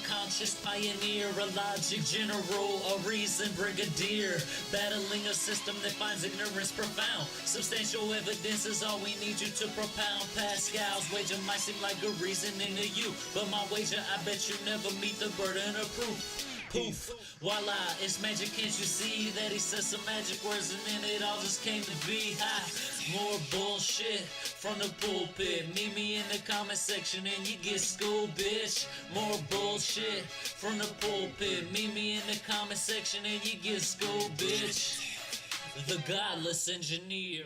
conscious pioneer, a logic general, a reason brigadier, battling a system that finds ignorance profound. Substantial evidence is all we need you to propound. Pascal's wager might seem like a reasoning to you, but my wager, I bet you never meet the burden of proof. Poof, voila, it's magic, can't you see that he said some magic words and then it all just came to be? Ha, more bullshit from the pulpit. Meet me in the comment section and you get schooled, bitch. More bullshit from the pulpit. Meet me in the comment section and you get schooled, bitch. The Godless Engineer.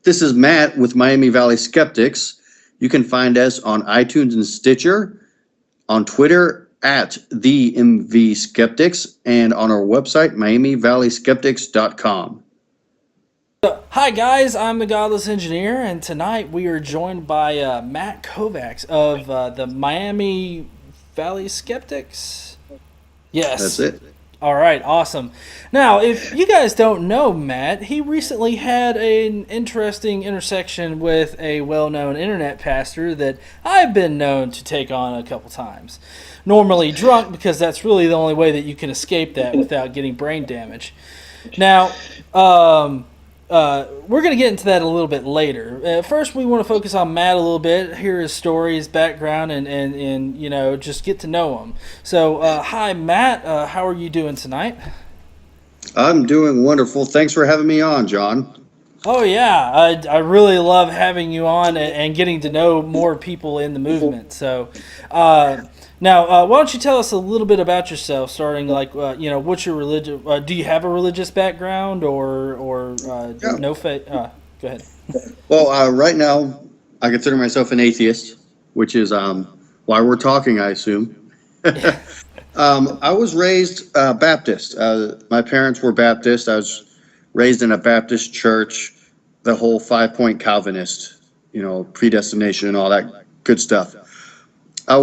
This is Matt with Miami Valley Skeptics. You can find us on iTunes and Stitcher, on Twitter at the MV Skeptics, and on our website, MiamiValleySkeptics.com. Hi guys, I'm the Godless Engineer, and tonight we are joined by Matt Kovacs of the Miami Valley Skeptics. Yes. That's it. All right, awesome. Now, if you guys don't know Matt, he recently had an interesting intersection with a well-known internet pastor that I've been known to take on a couple times. Normally drunk, because that's really the only way that you can escape that without getting brain damage. Now, we're going to get into that a little bit later. First, we want to focus on Matt a little bit, hear his story, his background, and you know, just get to know him. So, hi, Matt. How are you doing tonight? I'm doing wonderful. Thanks for having me on, John. Oh, yeah. I really love having you on and getting to know more people in the movement. So, now, why don't you tell us a little bit about yourself, starting like, what's your religion? Do you have a religious background or Yeah. no faith? Go ahead. Well, right now, I consider myself an atheist, which is why we're talking, I assume. I was raised Baptist. My parents were Baptist. I was raised in a Baptist church, the whole 5-point Calvinist, predestination and all that good stuff. I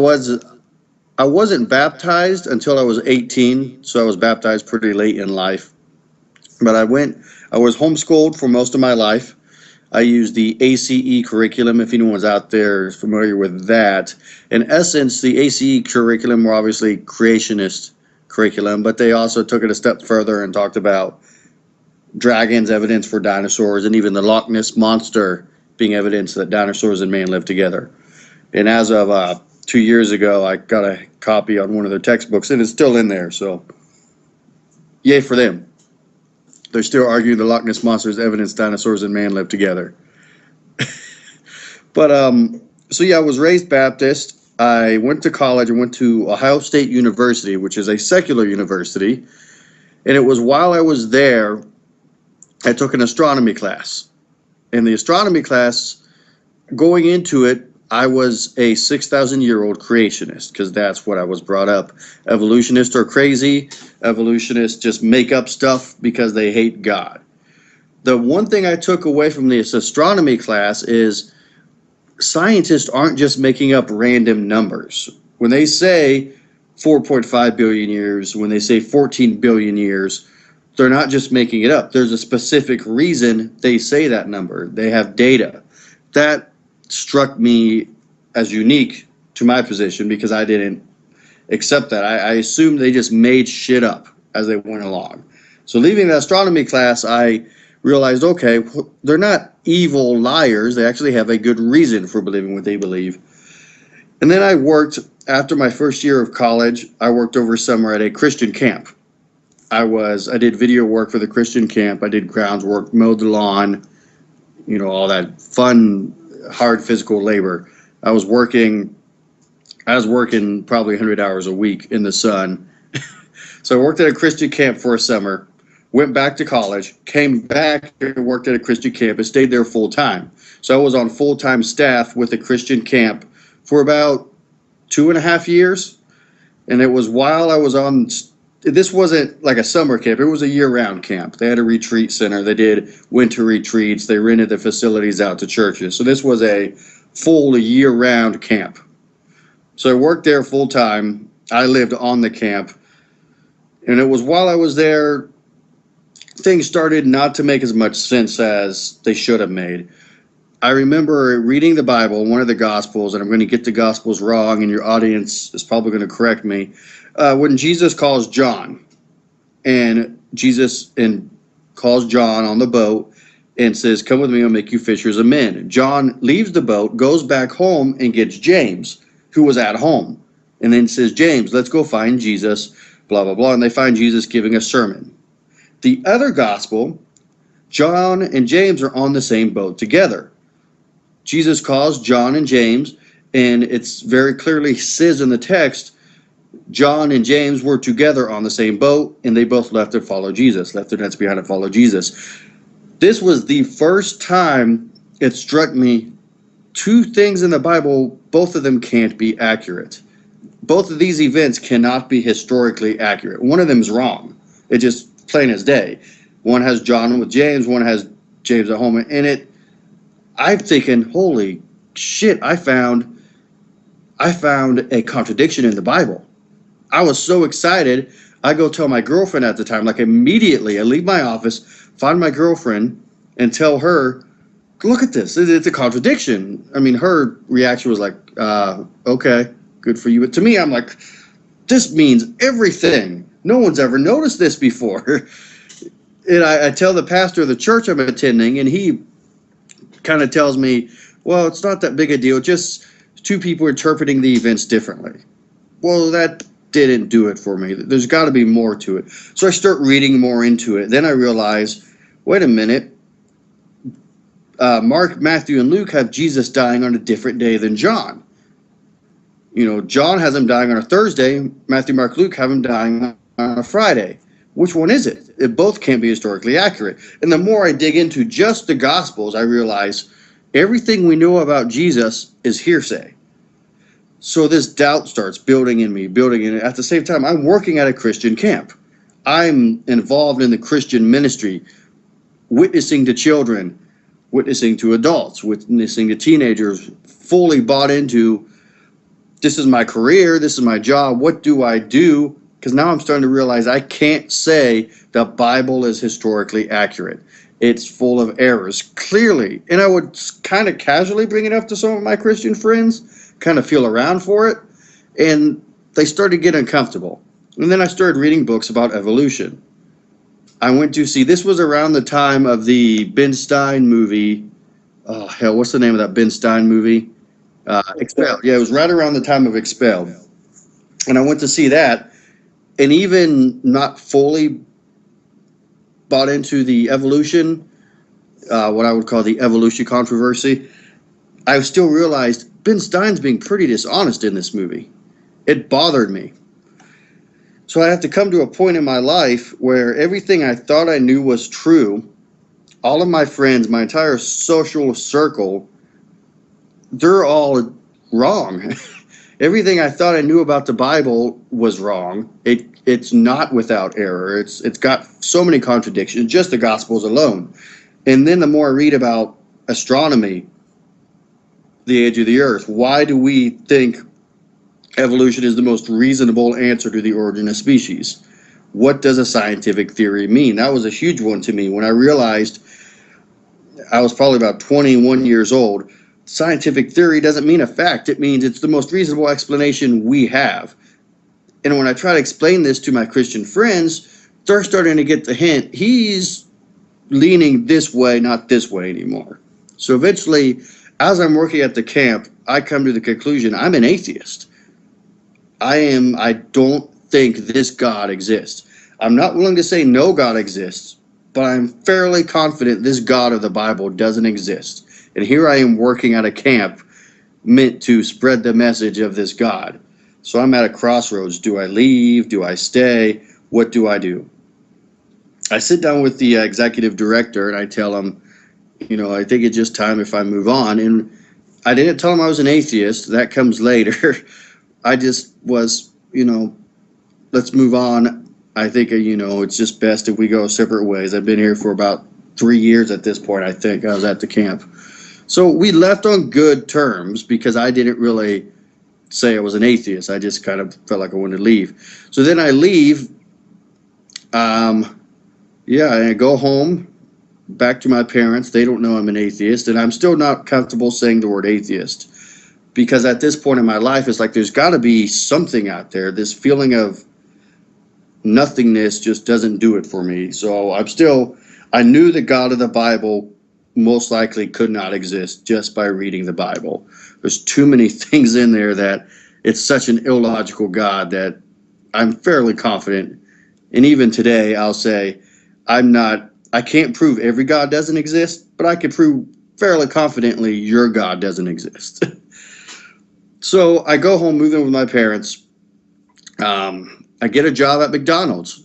wasn't baptized until I was 18, so I was baptized pretty late in life. But I was homeschooled for most of my life. I used the ACE curriculum, if anyone's out there familiar with that. In essence, the ACE curriculum were obviously creationist curriculum, but they also took it a step further and talked about dragons, evidence for dinosaurs, and even the Loch Ness Monster being evidence that dinosaurs and man lived together. And as of 2 years ago, I got a copy on one of their textbooks, and it's still in there, so yay for them. They're still arguing the Loch Ness Monster is evidence dinosaurs and man lived together. But, so yeah, I was raised Baptist. I went to college. I went to Ohio State University, which is a secular university. And it was while I was there, I took an astronomy class. In the astronomy class, going into it, I was a 6,000-year-old creationist because that's what I was brought up. Evolutionists are crazy. Evolutionists just make up stuff because they hate God. The one thing I took away from this astronomy class is scientists aren't just making up random numbers. When they say 4.5 billion years, when they say 14 billion years, they're not just making it up. There's a specific reason they say that number. They have data. That struck me as unique to my position because I didn't accept that. I assumed they just made shit up as they went along. So leaving the astronomy class, I realized, okay, they're not evil liars. They actually have a good reason for believing what they believe. And then I worked, after my first year of college, I worked over summer at a Christian camp. I did video work for the Christian camp. I did grounds work, mowed the lawn, all that fun, hard physical labor. I was working probably 100 hours a week in the sun. So I worked at a Christian camp for a summer, went back to college, came back and worked at a Christian camp and stayed there full time. So I was on full-time staff with a Christian camp for about 2.5 years. And it was while I was on, this wasn't like a summer camp, it was a year-round camp. They had a retreat center, they did winter retreats, they rented the facilities out to churches. So this was a full year-round camp. So I worked there full-time. I lived on the camp. And it was while I was there, things started not to make as much sense as they should have made. I remember reading the Bible, one of the Gospels, and I'm going to get the Gospels wrong, and your audience is probably going to correct me. When Jesus calls John, and calls John on the boat and says, "Come with me, I'll make you fishers of men." John leaves the boat, goes back home, and gets James, who was at home, and then says, "James, let's go find Jesus," blah, blah, blah, and they find Jesus giving a sermon. The other Gospel, John and James are on the same boat together. Jesus calls John and James, and it's very clearly says in the text, John and James were together on the same boat, and they both left to follow Jesus, left their nets behind to follow Jesus. This was the first time it struck me, two things in the Bible, both of them can't be accurate. Both of these events cannot be historically accurate. One of them is wrong. It's just plain as day. One has John with James, one has James at home, and I'm thinking, holy shit, I found a contradiction in the Bible. I was so excited. I go tell my girlfriend at the time, like immediately, I leave my office, find my girlfriend, and tell her, look at this. It's a contradiction. I mean, her reaction was like, okay, good for you. But to me, I'm like, this means everything. No one's ever noticed this before. And I tell the pastor of the church I'm attending, and he kind of tells me, well, it's not that big a deal. Just two people interpreting the events differently. Well, that didn't do it for me. There's got to be more to it. So I start reading more into it. Then I realize, wait a minute. Mark, Matthew, and Luke have Jesus dying on a different day than John. You know, John has him dying on a Thursday. Matthew, Mark, Luke have him dying on a Friday. Which one is it? It both can't be historically accurate. And the more I dig into just the Gospels, I realize everything we know about Jesus is hearsay. So this doubt starts building in me, At the same time, I'm working at a Christian camp. I'm involved in the Christian ministry, witnessing to children, witnessing to adults, witnessing to teenagers, fully bought into, this is my career, this is my job, what do I do? Because now I'm starting to realize I can't say the Bible is historically accurate. It's full of errors, clearly. And I would kind of casually bring it up to some of my Christian friends, kind of feel around for it, and they started to get uncomfortable. And then I started reading books about evolution. I went to see, this was around the time of the Ben Stein movie. Oh, hell, what's the name of that Ben Stein movie? Expelled. Yeah, it was right around the time of Expelled. And I went to see that, and even not fully bought into the evolution, what I would call the evolution controversy, I still realized Ben Stein's being pretty dishonest in this movie. It bothered me. So I have to come to a point in my life where everything I thought I knew was true, all of my friends, my entire social circle, they're all wrong. Everything I thought I knew about the Bible was wrong. It's not without error. It's got so many contradictions, just the Gospels alone. And then the more I read about astronomy, the age of the earth, why do we think evolution is the most reasonable answer to the origin of species? What does a scientific theory mean? That was a huge one to me when I realized, I was probably about 21 years old. Scientific theory doesn't mean a fact. It means it's the most reasonable explanation we have. And when I try to explain this to my Christian friends, they're starting to get the hint. He's leaning this way, not this way anymore. So eventually, as I'm working at the camp, I come to the conclusion I'm an atheist. I don't think this God exists. I'm not willing to say no God exists, but I'm fairly confident this God of the Bible doesn't exist. And here I am working at a camp meant to spread the message of this God. So I'm at a crossroads. Do I leave? Do I stay? What do I do? I sit down with the executive director and I tell him, I think it's just time if I move on. And I didn't tell him I was an atheist. That comes later. I just was, let's move on. I think, it's just best if we go separate ways. I've been here for about 3 years at this point, I think. I was at the camp. So we left on good terms because I didn't really say I was an atheist. I just kind of felt like I wanted to leave. So then I leave. I go home. back to my parents. They don't know I'm an atheist, and I'm still not comfortable saying the word atheist, because at this point in my life, it's like there's got to be something out there. This feeling of nothingness just doesn't do it for me. So I knew the God of the Bible most likely could not exist just by reading the Bible. There's too many things in there that it's such an illogical God that I'm fairly confident. And even today, I'll say I can't prove every God doesn't exist, but I can prove fairly confidently your God doesn't exist. So I go home, move in with my parents. I get a job at McDonald's.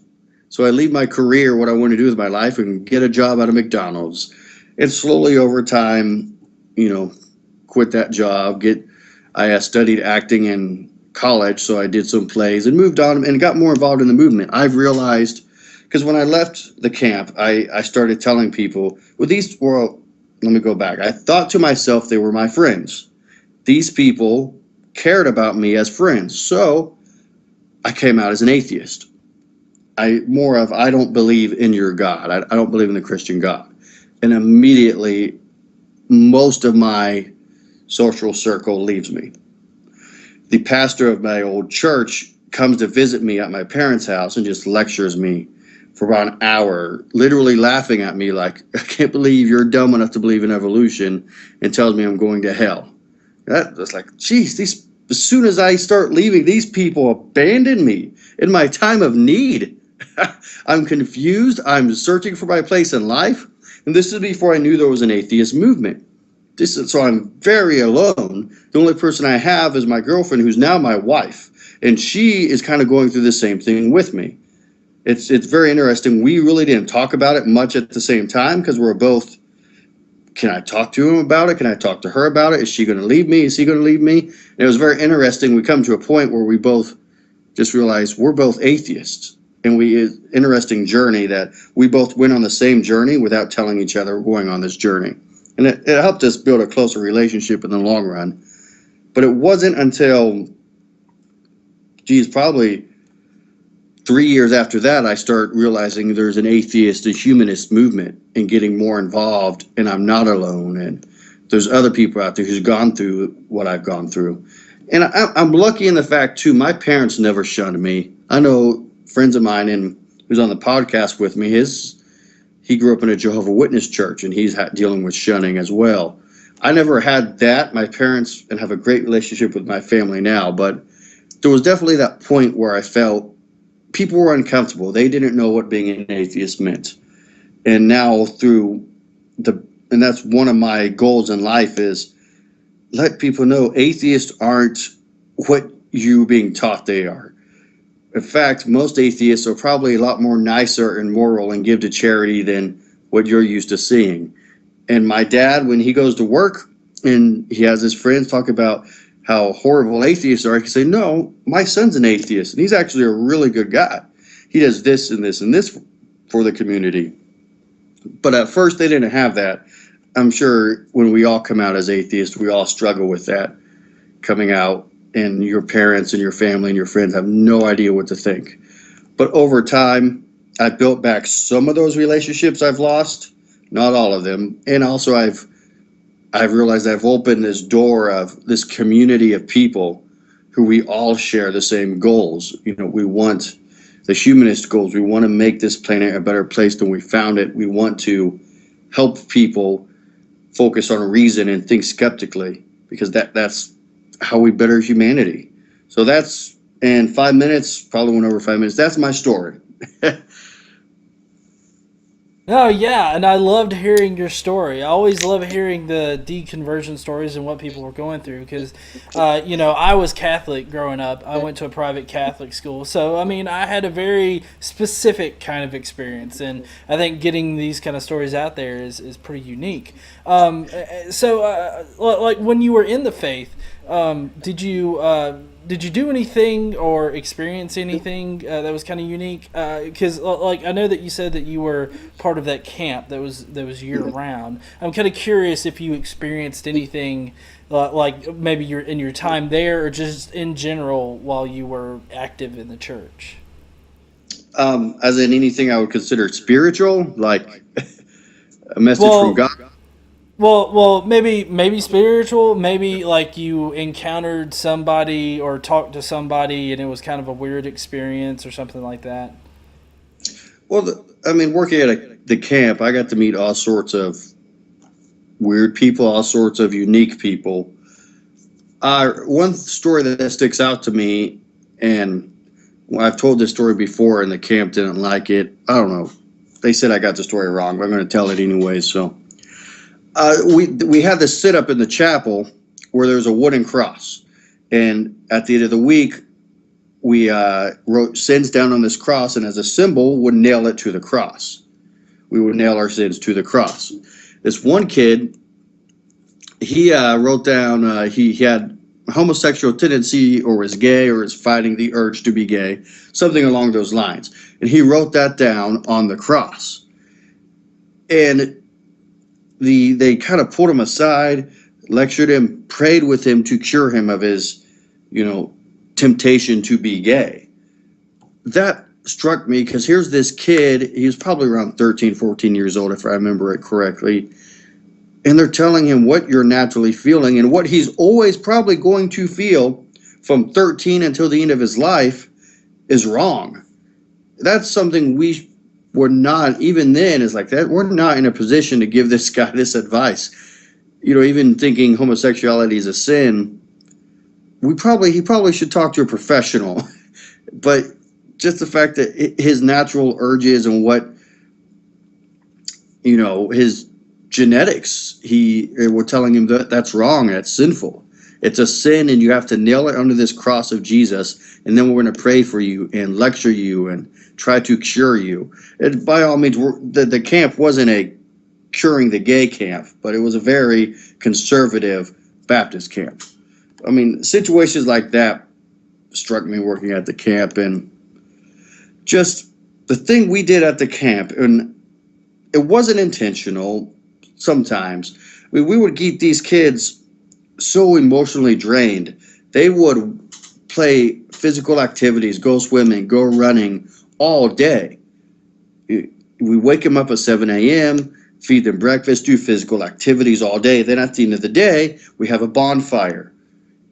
So I leave my career, what I want to do with my life, and get a job at a McDonald's. And slowly over time, quit that job. I studied acting in college, so I did some plays and moved on and got more involved in the movement. I've realized, because when I left the camp, I started telling people, let me go back. I thought to myself they were my friends. These people cared about me as friends. So I came out as an atheist. I don't believe in your God. I don't believe in the Christian God. And immediately, most of my social circle leaves me. The pastor of my old church comes to visit me at my parents' house and just lectures me for about an hour, literally laughing at me like, I can't believe you're dumb enough to believe in evolution, and tells me I'm going to hell. That was like, geez, as soon as I start leaving, these people abandon me in my time of need. I'm confused. I'm searching for my place in life. And this is before I knew there was an atheist movement. So I'm very alone. The only person I have is my girlfriend, who's now my wife. And she is kind of going through the same thing with me. It's very interesting. We really didn't talk about it much at the same time because we're both, can I talk to him about it? Can I talk to her about it? Is she going to leave me? Is he going to leave me? And it was very interesting. We come to a point where we both just realized we're both atheists. And interesting journey that we both went on the same journey without telling each other we're going on this journey. And it helped us build a closer relationship in the long run. But it wasn't until, probably 3 years after that, I start realizing there's an atheist and humanist movement and getting more involved, and I'm not alone. And there's other people out there who's gone through what I've gone through. And I'm lucky in the fact, too, my parents never shunned me. I know friends of mine and who's on the podcast with me, he grew up in a Jehovah's Witness church, and he's dealing with shunning as well. I never had that. My parents and have a great relationship with my family now, but there was definitely that point where I felt people were uncomfortable. They didn't know what being an atheist meant. And now and that's one of my goals in life is let people know atheists aren't what you're being taught they are. In fact, most atheists are probably a lot more nicer and moral and give to charity than what you're used to seeing. And my dad, when he goes to work and he has his friends talk about how horrible atheists are, I can say, no, my son's an atheist, and he's actually a really good guy. He does this and this and this for the community. But at first, they didn't have that. I'm sure when we all come out as atheists, we all struggle with that coming out. And your parents and your family and your friends have no idea what to think. But over time, I built back some of those relationships I've lost, not all of them. And also I've realized I've opened this door of this community of people who we all share the same goals. We want the humanist goals. We want to make this planet a better place than we found it. We want to help people focus on reason and think skeptically, because that's how we better humanity. So that's, in 5 minutes, probably went over 5 minutes. That's my story. Oh, yeah, and I loved hearing your story. I always love hearing the deconversion stories and what people were going through because, I was Catholic growing up. I went to a private Catholic school. So, I had a very specific kind of experience, and I think getting these kind of stories out there is pretty unique. Like when you were in the faith, did you do anything or experience anything that was kind of unique? Because I know that you said that you were part of that camp that was year round. I'm kind of curious if you experienced anything like maybe in your time there or just in general while you were active in the church. As in anything I would consider spiritual, like a message Well, from God. well, maybe spiritual. Maybe like you encountered somebody or talked to somebody, and it was kind of a weird experience or something like that. Well, I mean, working at the camp, I got to meet all sorts of weird people, all sorts of unique people. One story that sticks out to me, and I've told this story before, and the camp didn't like it. I don't know. They said I got the story wrong, but I'm going to tell it anyway. So, we had this sit up in the chapel where there's a wooden cross, and at the end of the week, we wrote sins down on this cross, and as a symbol, would nail it to the cross. We would nail our sins to the cross. This one kid, he wrote down he had homosexual tendency, or was gay, or is fighting the urge to be gay, something along those lines. And he wrote that down on the cross. And they kind of pulled him aside, lectured him, prayed with him to cure him of his, temptation to be gay. That struck me because here's this kid, he was probably around 13, 14 years old, if I remember it correctly. And they're telling him what you're naturally feeling and what he's always probably going to feel from 13 until the end of his life is wrong. That's something we were not, even then, is like that. We're not in a position to give this guy this advice. Even thinking homosexuality is a sin, he probably should talk to a professional. But just the fact that his natural urges and what, his genetics, we're telling him that that's wrong, that's sinful. It's a sin, and you have to nail it under this cross of Jesus, and then we're going to pray for you and lecture you and try to cure you. And by all means, the camp wasn't a curing the gay camp, but it was a very conservative Baptist camp. I mean, situations like that struck me working at the camp, and just the thing we did at the camp, and it wasn't intentional sometimes. We would keep these kids so emotionally drained. They would play physical activities, go swimming, go running all day. We wake them up at 7 a.m., feed them breakfast, do physical activities all day. Then at the end of the day, we have a bonfire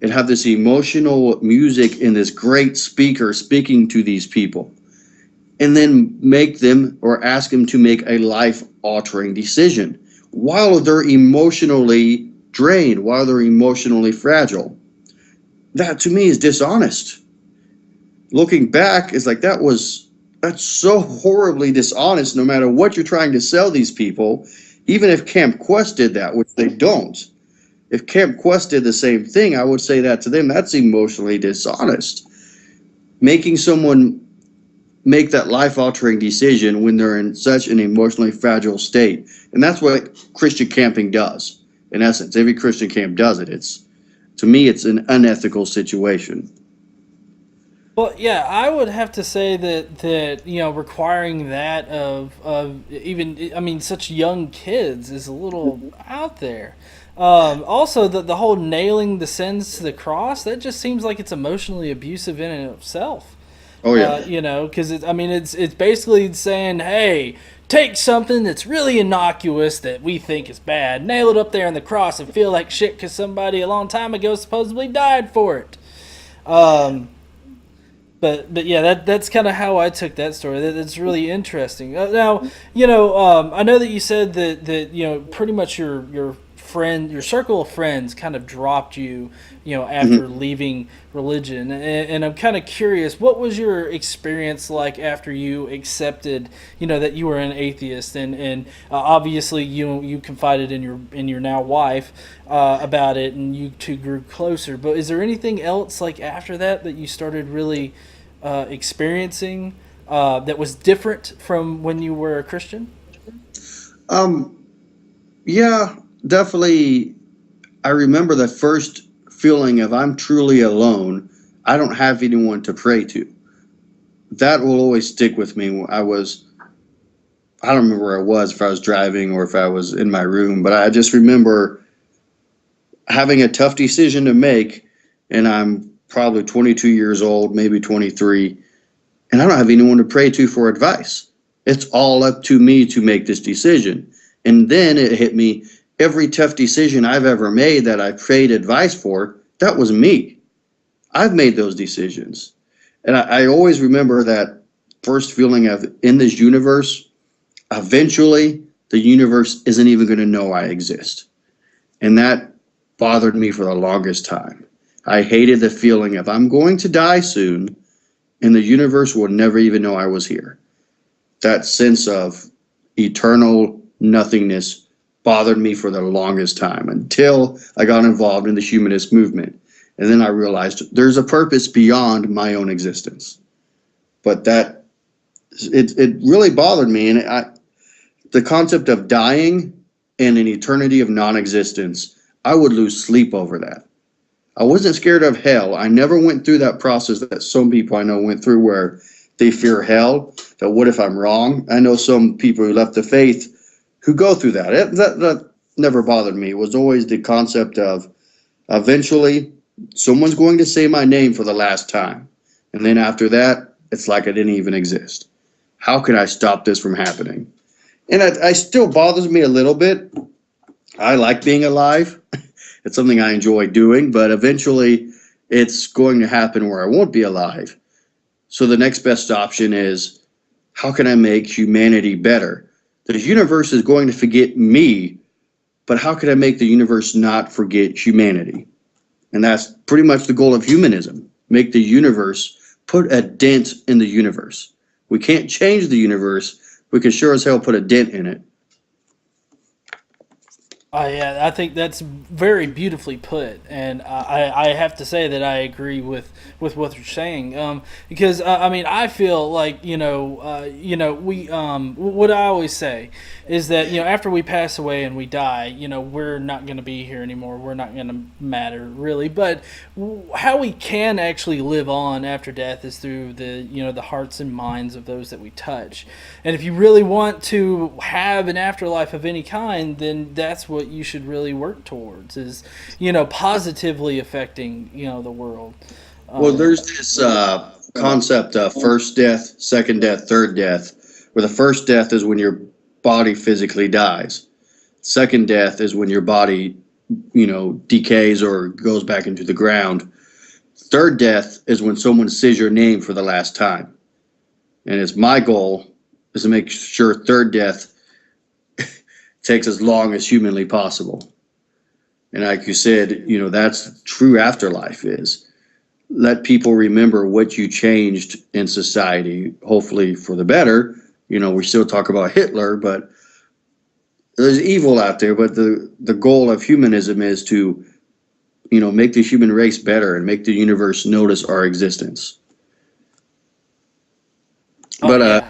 and have this emotional music and this great speaker speaking to these people. And then make them or ask them to make a life-altering decision while they're emotionally drained, while they're emotionally fragile. That to me is dishonest. Looking back, is like that's so horribly dishonest, no matter what you're trying to sell these people. Even if Camp Quest did that, which they don't. If Camp Quest did the same thing, I would say that to them. That's emotionally dishonest. Making someone make that life-altering decision when they're in such an emotionally fragile state. And that's what Christian camping does. In essence, every Christian camp does it. To me, it's an unethical situation. Well, yeah, I would have to say that requiring that of even, I mean, such young kids is a little out there. Also, the whole nailing the sins to the cross, that just seems like it's emotionally abusive in and of itself. Oh yeah. Because it's basically saying, hey, take something that's really innocuous that we think is bad, nail it up there on the cross, and feel like shit because somebody a long time ago supposedly died for it. But yeah, that's kind of how I took that story. That's really interesting. Now, I know that you said that pretty much your circle of friends kind of dropped you, after leaving religion. And I'm kind of curious, what was your experience like after you accepted, that you were an atheist, and obviously you confided in your now wife about it, and you two grew closer. But is there anything else like after that you started really experiencing that was different from when you were a Christian? Yeah, definitely. I remember the first feeling of I'm truly alone. I don't have anyone to pray to. That will always stick with me. I don't remember where I was, if I was driving or if I was in my room, but I just remember having a tough decision to make, and I'm probably 22 years old, maybe 23, and I don't have anyone to pray to for advice. It's all up to me to make this decision. And then it hit me, every tough decision I've ever made that I've prayed advice for, that was me. I've made those decisions. And I always remember that first feeling of, in this universe, eventually the universe isn't even going to know I exist. And that bothered me for the longest time. I hated the feeling of, I'm going to die soon, and the universe will never even know I was here. That sense of eternal nothingness bothered me for the longest time, until I got involved in the humanist movement. And then I realized there's a purpose beyond my own existence. But it really bothered me. And the concept of dying and an eternity of non-existence, I would lose sleep over that. I wasn't scared of hell. I never went through that process that some people I know went through, where they fear hell, that what if I'm wrong? I know some people who left the faith who go through that. That never bothered me. It was always the concept of, eventually someone's going to say my name for the last time. And then after that, it's like I didn't even exist. How can I stop this from happening? And it still bothers me a little bit. I like being alive. It's something I enjoy doing, but eventually it's going to happen where I won't be alive. So the next best option is, how can I make humanity better? The universe is going to forget me, but how can I make the universe not forget humanity? And that's pretty much the goal of humanism. Make the universe, put a dent in the universe. We can't change the universe. We can sure as hell put a dent in it. Yeah, I think that's very beautifully put, and I have to say that I agree with what you're saying. Because I mean, I feel like we what I always say is that after we pass away and we die, we're not going to be here anymore. We're not going to matter really. But how we can actually live on after death is through the hearts and minds of those that we touch. And if you really want to have an afterlife of any kind, then that's what you should really work towards, is positively affecting the world. Well, there's this concept of first death, second death, third death, where the first death is when your body physically dies. Second death is when your body decays or goes back into the ground. Third death is when someone says your name for the last time. And it's my goal is to make sure third death takes as long as humanly possible. And like you said, that's true afterlife is. Let people remember what you changed in society, hopefully for the better. We still talk about Hitler, but there's evil out there. But the goal of humanism is to, make the human race better and make the universe notice our existence. But I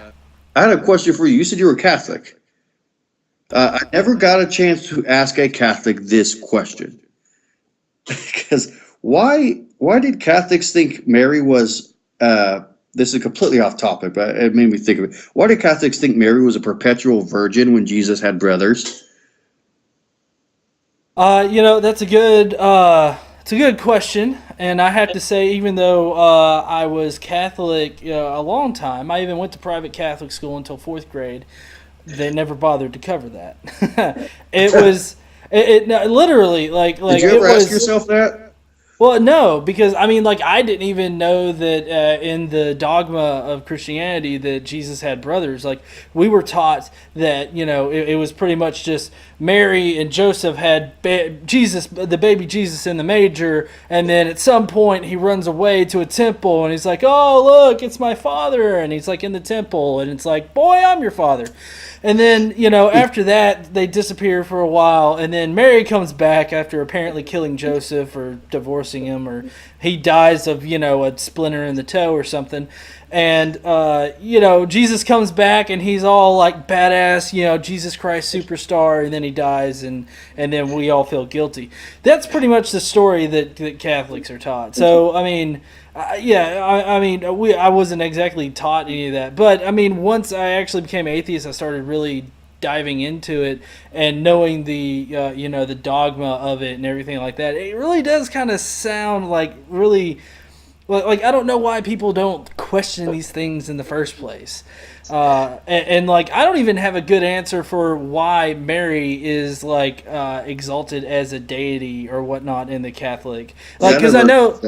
had a question for you. You said you were Catholic. I never got a chance to ask a Catholic this question. Because why did Catholics think Mary was, this is completely off topic, but it made me think of it. Why did Catholics think Mary was a perpetual virgin when Jesus had brothers? That's a good question. And I have to say, even though I was Catholic a long time, I even went to private Catholic school until 4th grade. They never bothered to cover that. It was literally like. Did you ever ask yourself that? Well, no, because I didn't even know that in the dogma of Christianity that Jesus had brothers. Like, we were taught that it was pretty much just Mary and Joseph had the baby Jesus in the manger, and then at some point he runs away to a temple and he's like, "Oh, look, it's my father," and he's like in the temple, and it's like, "Boy, I'm your father." And then, after that, they disappear for a while, and then Mary comes back after apparently killing Joseph or divorcing him, or he dies of, a splinter in the toe or something. And, Jesus comes back, and he's all, like, badass, Jesus Christ superstar, and then he dies, and then we all feel guilty. That's pretty much the story that Catholics are taught. So, I wasn't exactly taught any of that. But, once I actually became atheist, I started really diving into it and knowing the the dogma of it and everything like that. It really does kind of sound like really Like I don't know why people don't question these things in the first place, and like I don't even have a good answer for why Mary is like exalted as a deity or whatnot in the Catholic. Like because I know,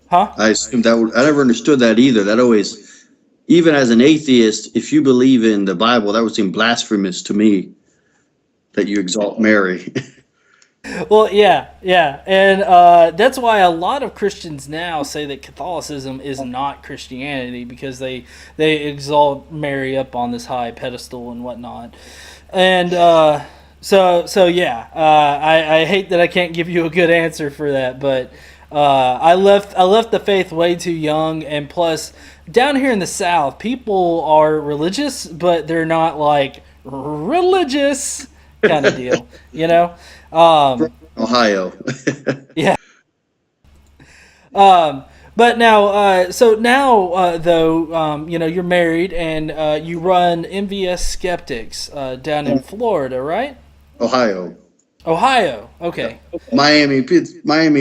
huh? I assumed that I never understood that either. That always, even as an atheist, if you believe in the Bible, that would seem blasphemous to me that you exalt Mary. Well, yeah, and that's why a lot of Christians now say that Catholicism is not Christianity because they exalt Mary up on this high pedestal and whatnot, and so yeah, I hate that I can't give you a good answer for that, but I left the faith way too young, and plus down here in the South, people are religious, but they're not like religious kind of deal, you know. Ohio. Yeah. But now, so now, though, you're married and you run MVS Skeptics down in Florida, right? Ohio. Ohio. Okay. Miami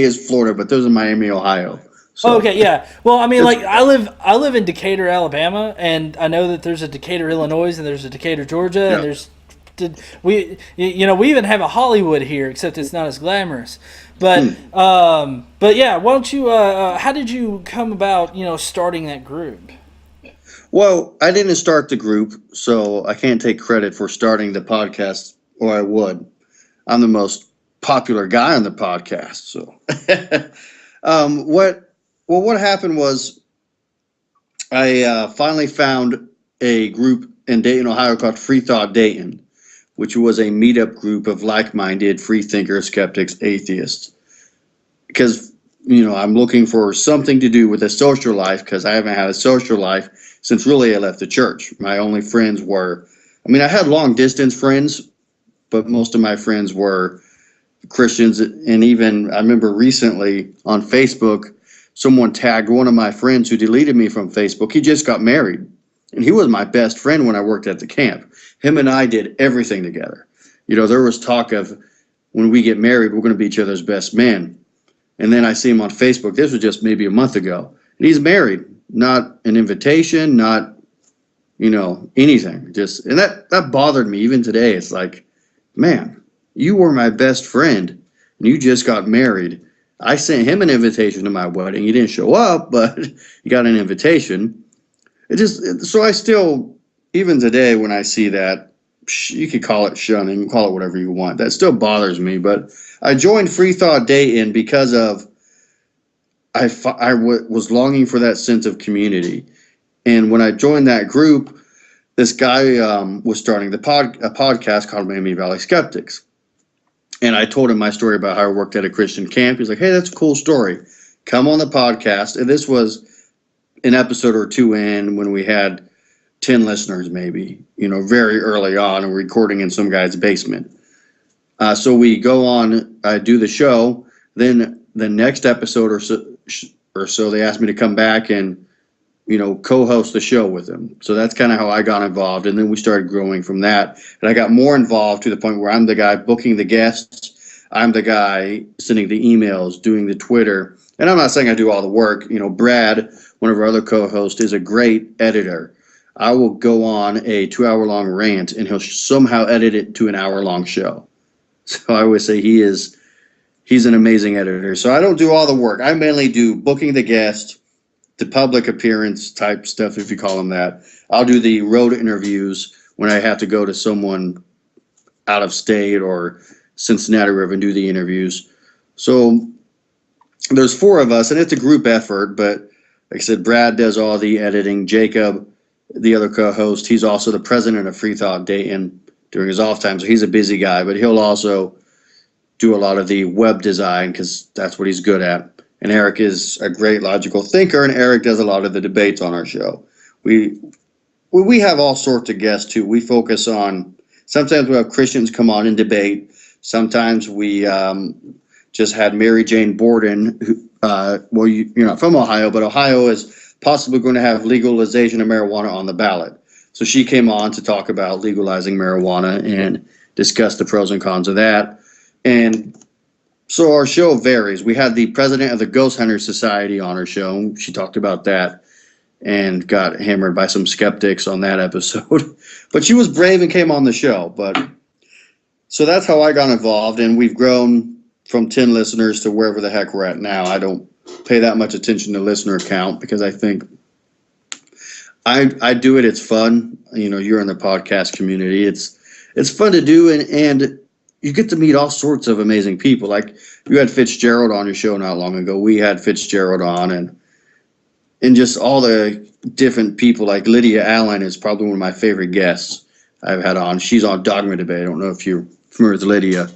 is Florida, but there's a Miami, Ohio. So Okay. Yeah. Well, I mean, like I live in Decatur, Alabama, and I know that there's a Decatur, Illinois, and there's a Decatur, Georgia, yeah. and we even have a Hollywood here, except it's not as glamorous. But yeah, why don't you? How did you come about starting that group? Well, I didn't start the group, so I can't take credit for starting the podcast, or I would. I'm the most popular guy on the podcast. So, what happened was I finally found a group in Dayton, Ohio called Free Thought Dayton, which was a meetup group of like-minded free thinkers, skeptics, atheists. Because I'm looking for something to do with a social life because I haven't had a social life since really I left the church. My only friends were, I had long distance friends, but most of my friends were Christians. And even I remember recently on Facebook, someone tagged one of my friends who deleted me from Facebook. He just got married, and he was my best friend when I worked at the camp. Him and I did everything together. There was talk of when we get married, we're going to be each other's best men. And then I see him on Facebook. This was just maybe a month ago. And he's married, not an invitation, not, anything. And that bothered me even today. It's like, man, you were my best friend and you just got married. I sent him an invitation to my wedding. He didn't show up, but he got an invitation. So I still, even today when I see that, you could call it shunning, call it whatever you want. That still bothers me, but I joined Free Thought Dayton because of I was longing for that sense of community. And when I joined that group, this guy was starting a podcast called Miami Valley Skeptics. And I told him my story about how I worked at a Christian camp. He's like, hey, that's a cool story. Come on the podcast. And this was an episode or two in when we had 10 listeners maybe, very early on, and recording in some guy's basement. So we go on, I do the show. Then the next episode or so, they asked me to come back and, co-host the show with them. So that's kind of how I got involved. And then we started growing from that. And I got more involved to the point where I'm the guy booking the guests. I'm the guy sending the emails, doing the Twitter. And I'm not saying I do all the work. Brad, one of our other co-hosts, is a great editor. I will go on a 2-hour-long rant, and he'll somehow edit it to an hour-long show. So I always say he's an amazing editor. So I don't do all the work. I mainly do booking the guest, the public appearance type stuff, if you call them that. I'll do the road interviews when I have to go to someone out of state or Cincinnati River and do the interviews. So there's 4 of us, and it's a group effort. But like I said, Brad does all the editing. Jacob, the other co-host, he's also the president of Free Thought Dayton during his off time. So he's a busy guy, but he'll also do a lot of the web design because that's what he's good at. And Eric is a great logical thinker, and Eric does a lot of the debates on our show. We have all sorts of guests too. We focus on, sometimes we have Christians come on and debate. Sometimes we just had Mary Jane Borden, who, you're not from Ohio, but Ohio is possibly going to have legalization of marijuana on the ballot. So she came on to talk about legalizing marijuana and discuss the pros and cons of that. And So our show varies. We had the president of the Ghost Hunter Society on our show. She talked about that and got hammered by some skeptics on that episode. But she was brave and came on the show. But so that's how I got involved, and we've grown from 10 listeners to wherever the heck we're at now. I don't pay that much attention to listener count because I think I do it. It's fun. You're in the podcast community. It's fun to do, and you get to meet all sorts of amazing people. Like you had Fitzgerald on your show not long ago. We had Fitzgerald on, and just all the different people. Like Lydia Allen is probably one of my favorite guests I've had on. She's on Dogma Debate. I don't know if you're familiar with Lydia,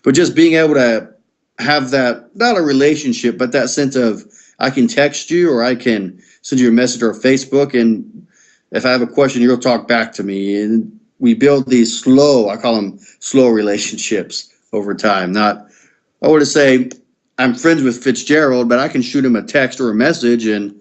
but just being able to have that, not a relationship, but that sense of I can text you or I can send you a message or Facebook, and if I have a question, you'll talk back to me. And we build these I call them slow relationships over time. Not, I want to say I'm friends with Fitzgerald, but I can shoot him a text or a message and,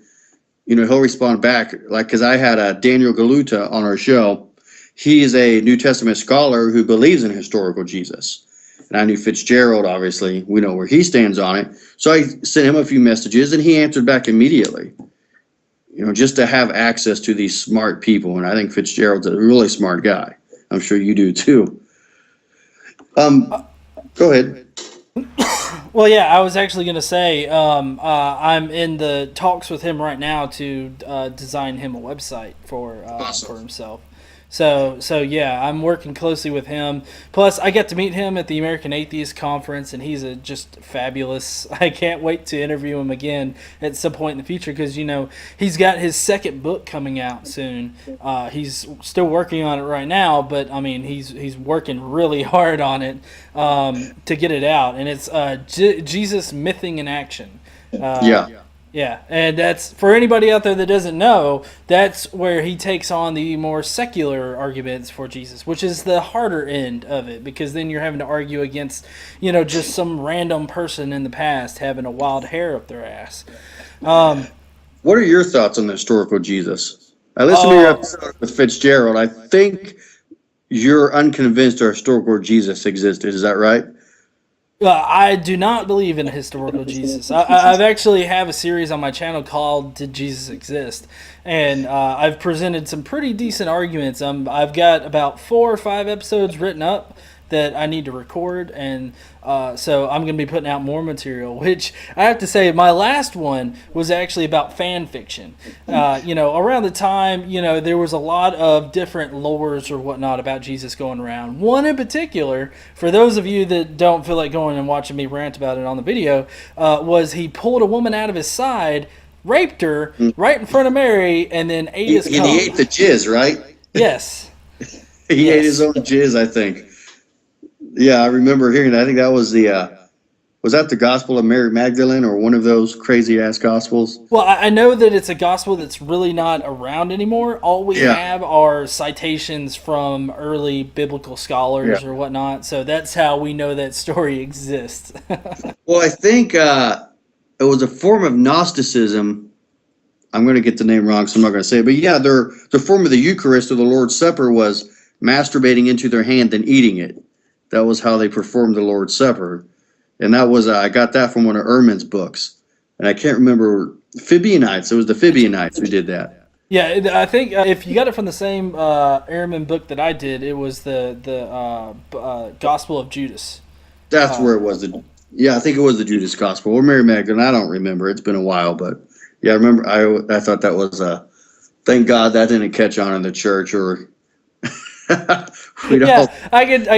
he'll respond back. Like, because I had Daniel Galuta on our show. He is a New Testament scholar who believes in historical Jesus. And I knew Fitzgerald, obviously. We know where he stands on it. So I sent him a few messages, and he answered back immediately. Just to have access to these smart people. And I think Fitzgerald's a really smart guy. I'm sure you do too. Go ahead. Well, yeah, I was actually going to say I'm in the talks with him right now to design him a website for himself. So yeah, I'm working closely with him. Plus, I got to meet him at the American Atheist Conference, and he's just fabulous. I can't wait to interview him again at some point in the future because, he's got his second book coming out soon. He's still working on it right now, but, he's working really hard on it to get it out. And it's Jesus Mything in Action. Yeah, and that's, for anybody out there that doesn't know, that's where he takes on the more secular arguments for Jesus, which is the harder end of it, because then you're having to argue against, just some random person in the past having a wild hair up their ass. What are your thoughts on the historical Jesus? I listened to your episode with Fitzgerald. I think you're unconvinced our historical Jesus existed. Is that right? I do not believe in a historical Jesus. I've actually have a series on my channel called "Did Jesus Exist?" and I've presented some pretty decent arguments. I've got about 4 or 5 episodes written up that I need to record, and so I'm going to be putting out more material, which I have to say my last one was actually about fan fiction. Around the time, there was a lot of different lores or whatnot about Jesus going around. One in particular, for those of you that don't feel like going and watching me rant about it on the video, was he pulled a woman out of his side, raped her right in front of Mary, and then ate his cum. And he ate the jizz, right? Yes. He ate his own jizz, I think. Yeah, I remember hearing that. I think that was was that the Gospel of Mary Magdalene or one of those crazy ass Gospels? Well, I know that it's a gospel that's really not around anymore. All we have are citations from early biblical scholars or whatnot. So that's how we know that story exists. Well, I think it was a form of Gnosticism. I'm going to get the name wrong, so I'm not going to say it. But yeah, the form of the Eucharist or the Lord's Supper was masturbating into their hand and eating it. That was how they performed the Lord's Supper. And that was, I got that from one of Ehrman's books. And I can't remember, Fibionites. It was the Fibionites who did that. Yeah, I think if you got it from the same Ehrman book that I did, it was the Gospel of Judas. That's where it was. I think it was the Judas Gospel. Or Mary Magdalene. I don't remember. It's been a while. But yeah, I remember, I thought that was, thank God that didn't catch on in the church or... I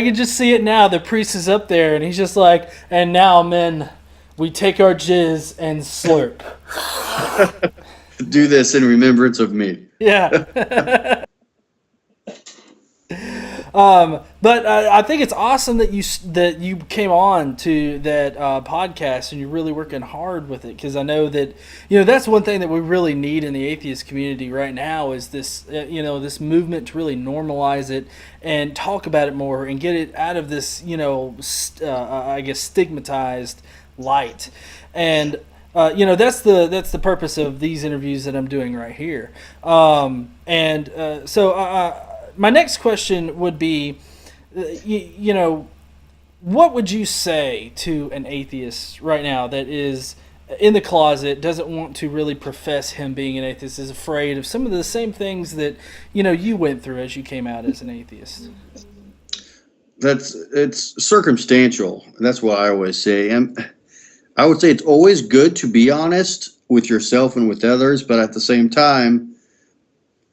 could just see it now. The priest is up there, and he's just like, and now, men, we take our jizz and slurp. Do this in remembrance of me. Yeah. But I think it's awesome that you came on to that podcast and you're really working hard with it, because I know that that's one thing that we really need in the atheist community right now is this this movement to really normalize it and talk about it more and get it out of this I guess stigmatized light. And that's the purpose of these interviews that I'm doing right here. So my next question would be, what would you say to an atheist right now that is in the closet, doesn't want to really profess him being an atheist, is afraid of some of the same things that you went through as you came out as an atheist? It's circumstantial. That's what I always say. And I would say it's always good to be honest with yourself and with others, but at the same time,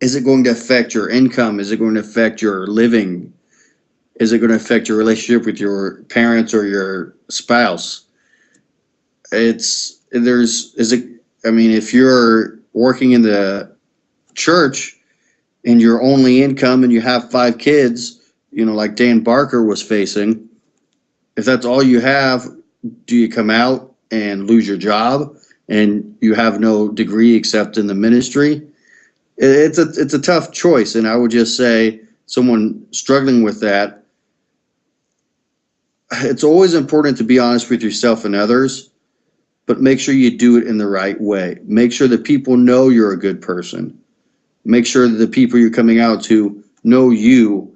is it going to affect your income? Is it going to affect your living? Is it going to affect your relationship with your parents or your spouse? If you're working in the church and your only income and you have 5 kids, like Dan Barker was facing, if that's all you have, do you come out and lose your job and you have no degree except in the ministry? It's a tough choice. And I would just say, someone struggling with that, it's always important to be honest with yourself and others, but make sure you do it in the right way. Make sure that people know you're a good person. Make sure that the people you're coming out to know you,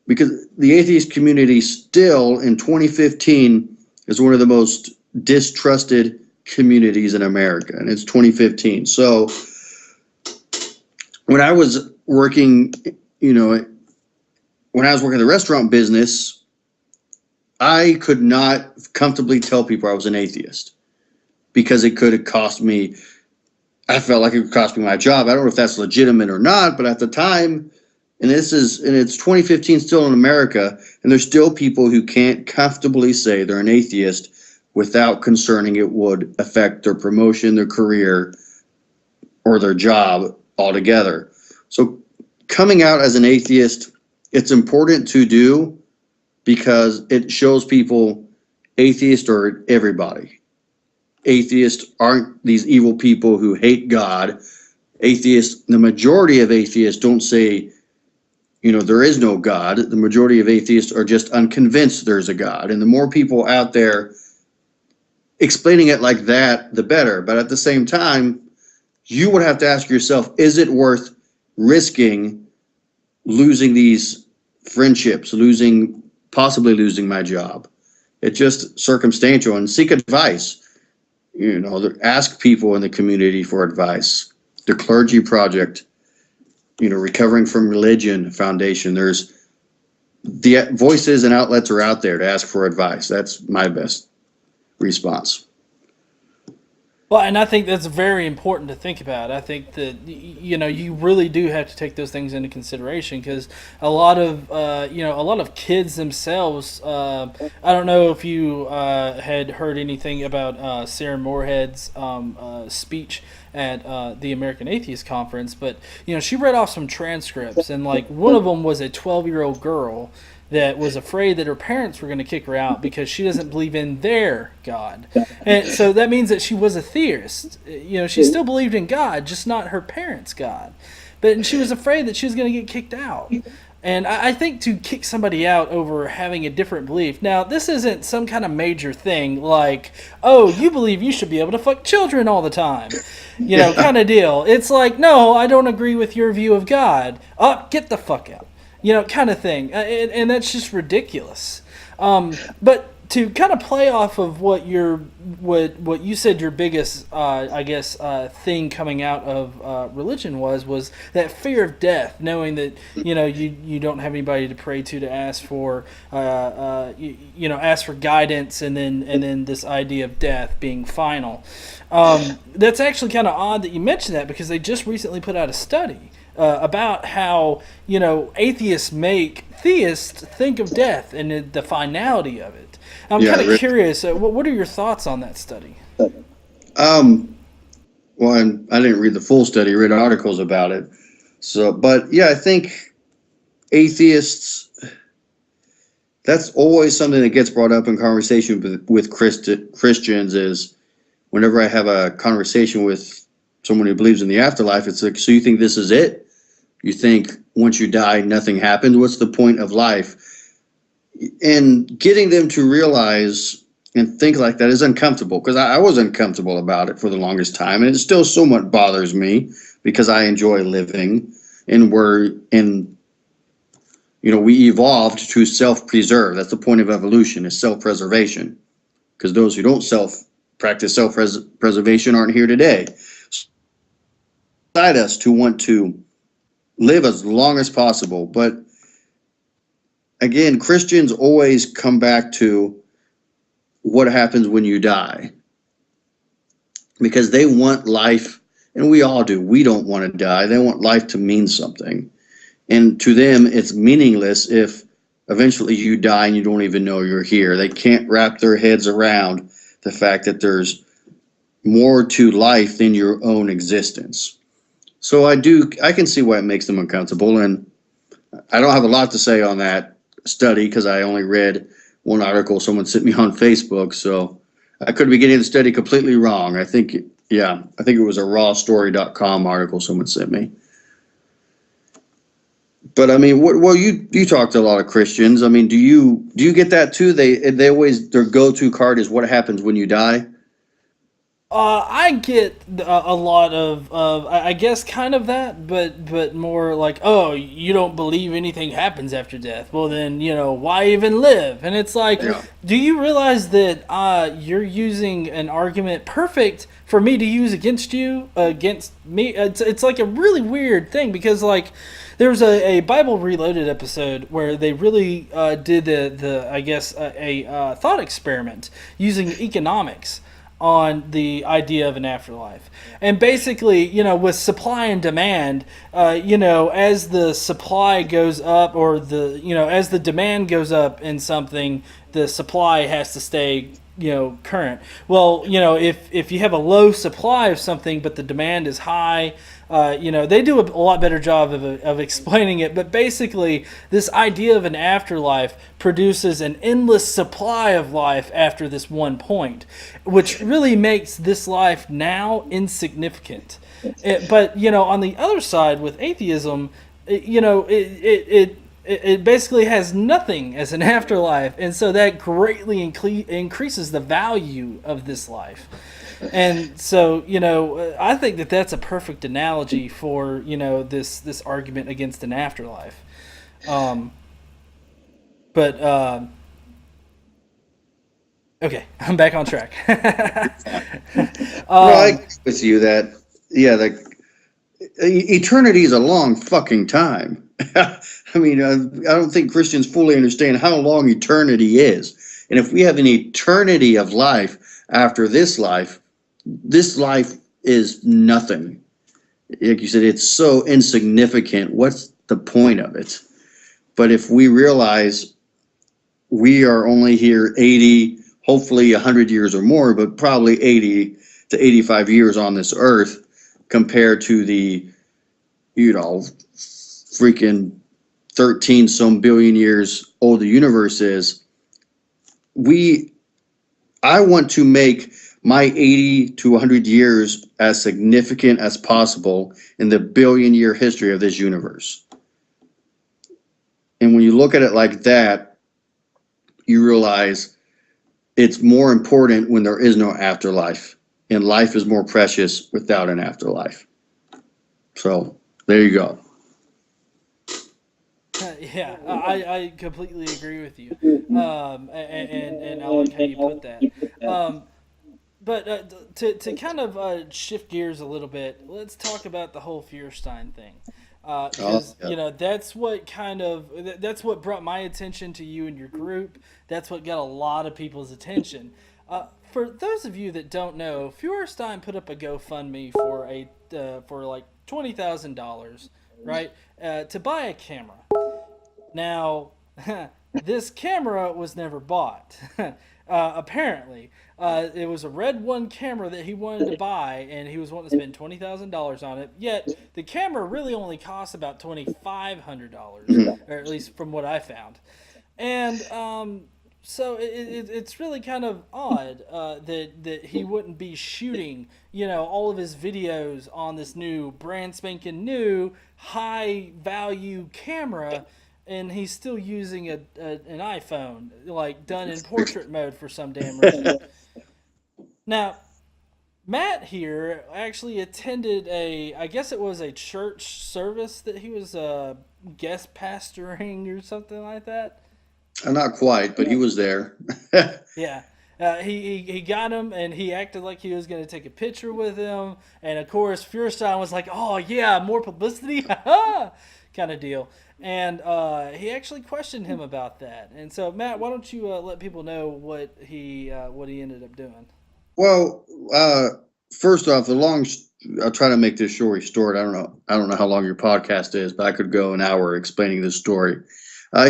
because the atheist community still in 2015 is one of the most distrusted communities in America, and it's 2015. So when I was working, when I was working in the restaurant business, I could not comfortably tell people I was an atheist because it could have cost me, I felt like it would cost me my job. I don't know if that's legitimate or not, but at the time, and it's 2015 still in America, and there's still people who can't comfortably say they're an atheist without concerning it would affect their promotion, their career, or their job altogether. So coming out as an atheist, it's important to do because it shows people atheists are everybody. Atheists aren't these evil people who hate God. Atheists, the majority of atheists don't say, there is no God. The majority of atheists are just unconvinced there's a God. And the more people out there explaining it like that, the better. But at the same time, you would have to ask yourself, is it worth risking losing these friendships, possibly losing my job? It's just circumstantial, and seek advice. Ask people in the community for advice. The Clergy Project, Recovering from Religion Foundation, there's the voices and outlets are out there to ask for advice. That's my best response. Well, and I think that's very important to think about. I think that you really do have to take those things into consideration, because a lot of kids themselves. I don't know if you had heard anything about Sarah Moorhead's speech at the American Atheist Conference, but she read off some transcripts, and one of them was a 12-year-old girl that was afraid that her parents were going to kick her out because she doesn't believe in their God. And so that means that she was a theist. She still believed in God, just not her parents' God. But she was afraid that she was going to get kicked out. And I think to kick somebody out over having a different belief, now this isn't some kind of major thing like, oh, you believe you should be able to fuck children all the time, kind of deal. It's like, no, I don't agree with your view of God. Oh, get the fuck out. Kind of thing. And that's just ridiculous. But to kind of play off of what you said your biggest, thing coming out of religion was that fear of death, knowing that, you don't have anybody to pray to ask for, ask for guidance, and then this idea of death being final. That's actually kind of odd that you mentioned that, because they just recently put out a study about how atheists make theists think of death and the finality of it. I'm kind of curious. What are your thoughts on that study? Well, I didn't read the full study. I read articles about it. So, but yeah, I think atheists. That's always something that gets brought up in conversation with Christians. Is whenever I have a conversation with someone who believes in the afterlife, it's like, so you think this is it? You think once you die, nothing happens? What's the point of life? And getting them to realize and think like that is uncomfortable, because I was uncomfortable about it for the longest time. And it still somewhat bothers me because I enjoy living, and we're in we evolved to self-preserve. That's the point of evolution, is self-preservation. Because those who don't practice self-preservation aren't here today. Inside us to want to live as long as possible. But again, Christians always come back to what happens when you die. Because they want life, and we all do. We don't want to die. They want life to mean something. And to them, it's meaningless if eventually you die and you don't even know you're here. They can't wrap their heads around the fact that there's more to life than your own existence. So I can see why it makes them uncomfortable, and I don't have a lot to say on that study because I only read one article someone sent me on Facebook, so I could be getting the study completely wrong. I think it was a rawstory.com article someone sent me. But I mean, you talk to a lot of Christians. I mean, do you get that too? They always, their go-to card is what happens when you die. I get a lot of I guess kind of that, but more like, oh, you don't believe anything happens after death. Well, then, why even live? And it's like, Yeah. do you realize that you're using an argument perfect for me to use against you, against me? It's like a really weird thing because, like, there was a Bible Reloaded episode where they really did a thought experiment using economics on the idea of an afterlife. And basically, with supply and demand, as the supply goes up or as the demand goes up in something, the supply has to stay, current. Well, if you have a low supply of something but the demand is high, they do a lot better job of explaining it. But basically, this idea of an afterlife produces an endless supply of life after this one point, which really makes this life now insignificant. But on the other side with atheism, it basically has nothing as an afterlife, and so that greatly increases the value of this life. And so, I think that that's a perfect analogy for, this argument against an afterlife. Okay, I'm back on track. I agree with you that, eternity is a long fucking time. I mean, I don't think Christians fully understand how long eternity is. And if we have an eternity of life after this life is nothing. Like you said, it's so insignificant. What's the point of it? But if we realize we are only here 80, hopefully 100 years or more, but probably 80 to 85 years on this earth compared to the, freaking 13 some billion years old the universe is, I want to make my 80 to 100 years as significant as possible in the billion-year history of this universe. And when you look at it like that, you realize it's more important when there is no afterlife, and life is more precious without an afterlife. So there you go. Yeah, I completely agree with you, and I like how you put that. But to kind of shift gears a little bit, let's talk about the whole Feuerstein thing, because that's what brought my attention to you and your group. That's what got a lot of people's attention. For those of you that don't know, Feuerstein put up a GoFundMe for like $20,000, right, to buy a camera. Now, this camera was never bought. Apparently, it was a Red One camera that he wanted to buy, and he was wanting to spend $20,000 on it. Yet the camera really only costs about $2,500, or at least from what I found. And so it's really kind of odd that he wouldn't be shooting, all of his videos on this new brand spanking new high value camera. And he's still using an iPhone, like done in portrait mode for some damn reason. Now, Matt here actually attended I guess it was a church service that he was guest pastoring or something like that. Not quite, but he was there. Yeah. He got him, and he acted like he was going to take a picture with him. And of course, Feuerstein was like, "Oh yeah, more publicity," kind of deal. And he actually questioned him about that. And so, Matt, why don't you let people know what he ended up doing? Well, first off, I'll try to make this story short. I don't know how long your podcast is, but I could go an hour explaining this story.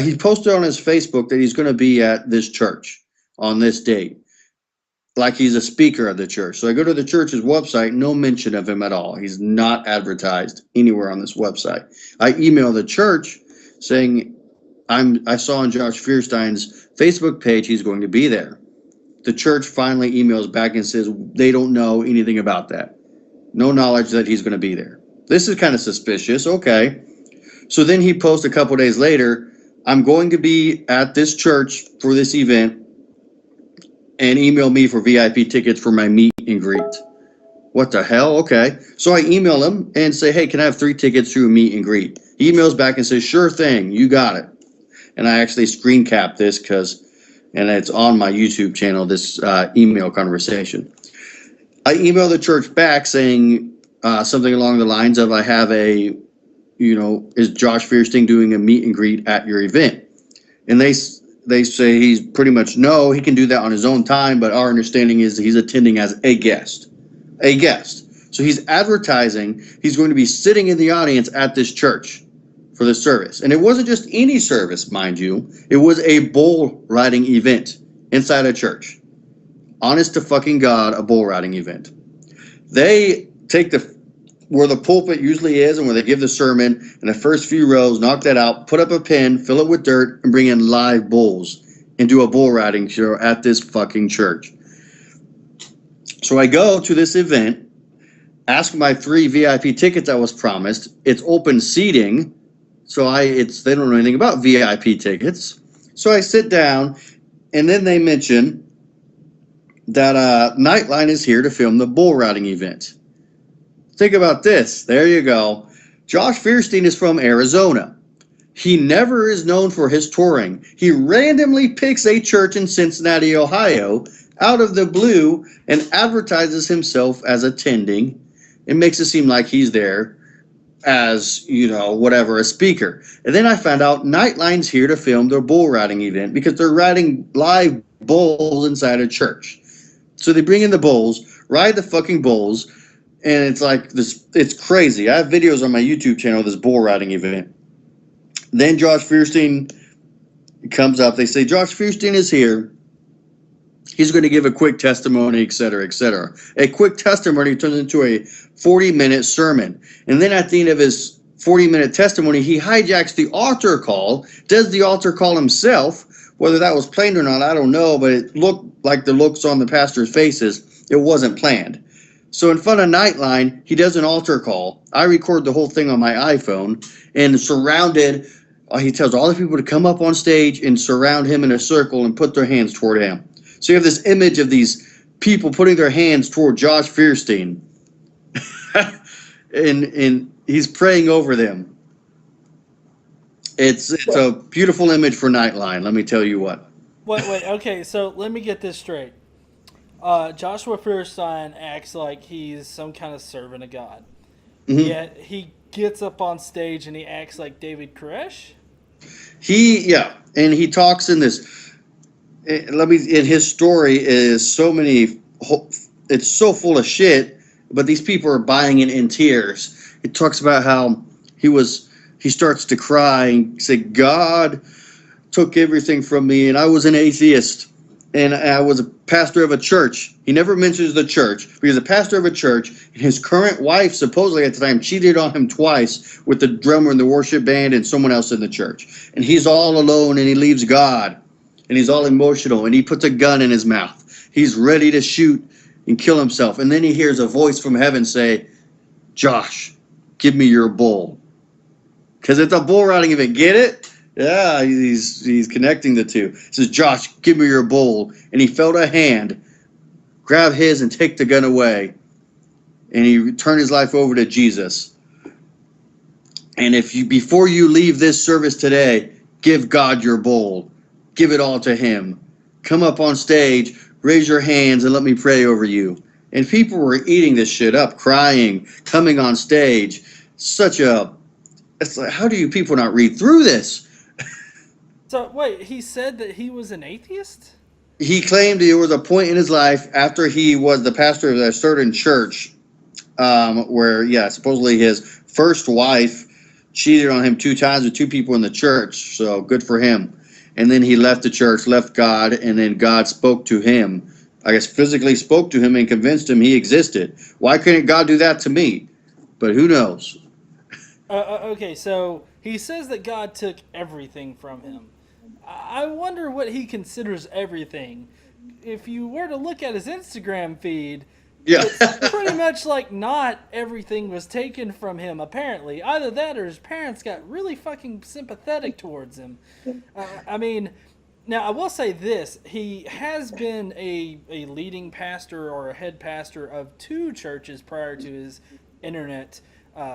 He posted on his Facebook that he's going to be at this church on this date, like he's a speaker of the church. So I go to the church's website, no mention of him at all. He's not advertised anywhere on this website. I email the church saying I saw on Josh Feuerstein's Facebook page he's going to be there. The church finally emails back and says they don't know anything about that. No knowledge that he's going to be there. This is kind of suspicious. Okay. So then he posts a couple days later, I'm going to be at this church for this event, and email me for VIP tickets for my meet and greet. What the hell? Okay. So I email him and say, hey, can I have 3 tickets to a meet and greet? He emails back and says, sure thing, you got it. And I actually screen capped this and it's on my YouTube channel, this email conversation. I email the church back saying something along the lines of, I have is Josh Feuerstein doing a meet and greet at your event? And they say he's pretty much no, he can do that on his own time, but our understanding is he's attending as a guest. So he's advertising he's going to be sitting in the audience at this church for the service. And it wasn't just any service, mind you. It was a bull riding event inside a church. Honest to fucking God, a bull riding event. They take where the pulpit usually is and where they give the sermon in the first few rows, knock that out, put up a pen, fill it with dirt, and bring in live bulls and do a bull riding show at this fucking church. So I go to this event, ask for my 3 VIP tickets I was promised. It's open seating, so they don't know anything about VIP tickets. So I sit down, and then they mention that Nightline is here to film the bull riding event. Think about this. There you go. Josh Feuerstein is from Arizona. He never is known for his touring. He randomly picks a church in Cincinnati, Ohio, out of the blue and advertises himself as attending and makes it seem like he's there as, a speaker. And then I found out Nightline's here to film their bull riding event because they're riding live bulls inside a church. So they bring in the bulls, ride the fucking bulls, and it's like this. It's crazy. I have videos on my YouTube channel of this bull riding event. Then Josh Feuerstein comes up. They say, Josh Feuerstein is here. He's going to give a quick testimony, et cetera, et cetera. A quick testimony turns into a 40-minute sermon. And then at the end of his 40-minute testimony, he hijacks the altar call, does the altar call himself. Whether that was planned or not, I don't know, but it looked like the looks on the pastor's faces, it wasn't planned. So in front of Nightline, he does an altar call. I record the whole thing on my iPhone, and surrounded, he tells all the people to come up on stage and surround him in a circle and put their hands toward him. So you have this image of these people putting their hands toward Josh Feuerstein, and he's praying over them. It's a beautiful image for Nightline, let me tell you what. Wait, okay, so let me get this straight. Joshua Feuerstein acts like he's some kind of servant of God. Mm-hmm. Yet he gets up on stage and he acts like David Koresh? And he talks in this, and his story is it's so full of shit, but these people are buying it in tears. It talks about how he starts to cry and say, God took everything from me, and I was an atheist, and I was a pastor of a church. He never mentions the church, but he's a pastor of a church, and his current wife, supposedly at the time, cheated on him twice with the drummer in the worship band and someone else in the church. And he's all alone, and he leaves God, and he's all emotional, and he puts a gun in his mouth. He's ready to shoot and kill himself. And then he hears a voice from heaven say, Josh, give me your bull. Because it's a bull riding event. Get it? Yeah, he's connecting the two. He says, Josh, give me your bull. And he felt a hand grab his and take the gun away. And he turned his life over to Jesus. And if you, before you leave this service today, give God your bowl. Give it all to him. Come up on stage, raise your hands, and let me pray over you. And people were eating this shit up, crying, coming on stage. It's like, how do you people not read through this? So wait, he said that he was an atheist? He claimed there was a point in his life after he was the pastor of a certain church, where, yeah, supposedly his first wife cheated on him 2 times with 2 people in the church. So good for him. And then he left the church, left God, and then God spoke to him. I guess physically spoke to him and convinced him he existed. Why couldn't God do that to me? But who knows? Okay, so he says that God took everything from him. I wonder what he considers everything. If you were to look at his Instagram feed, Yeah. it's pretty much like not everything was taken from him, apparently. Either that or his parents got really fucking sympathetic towards him. I mean, now I will say this. He has been a leading pastor or a head pastor of 2 churches prior to his internet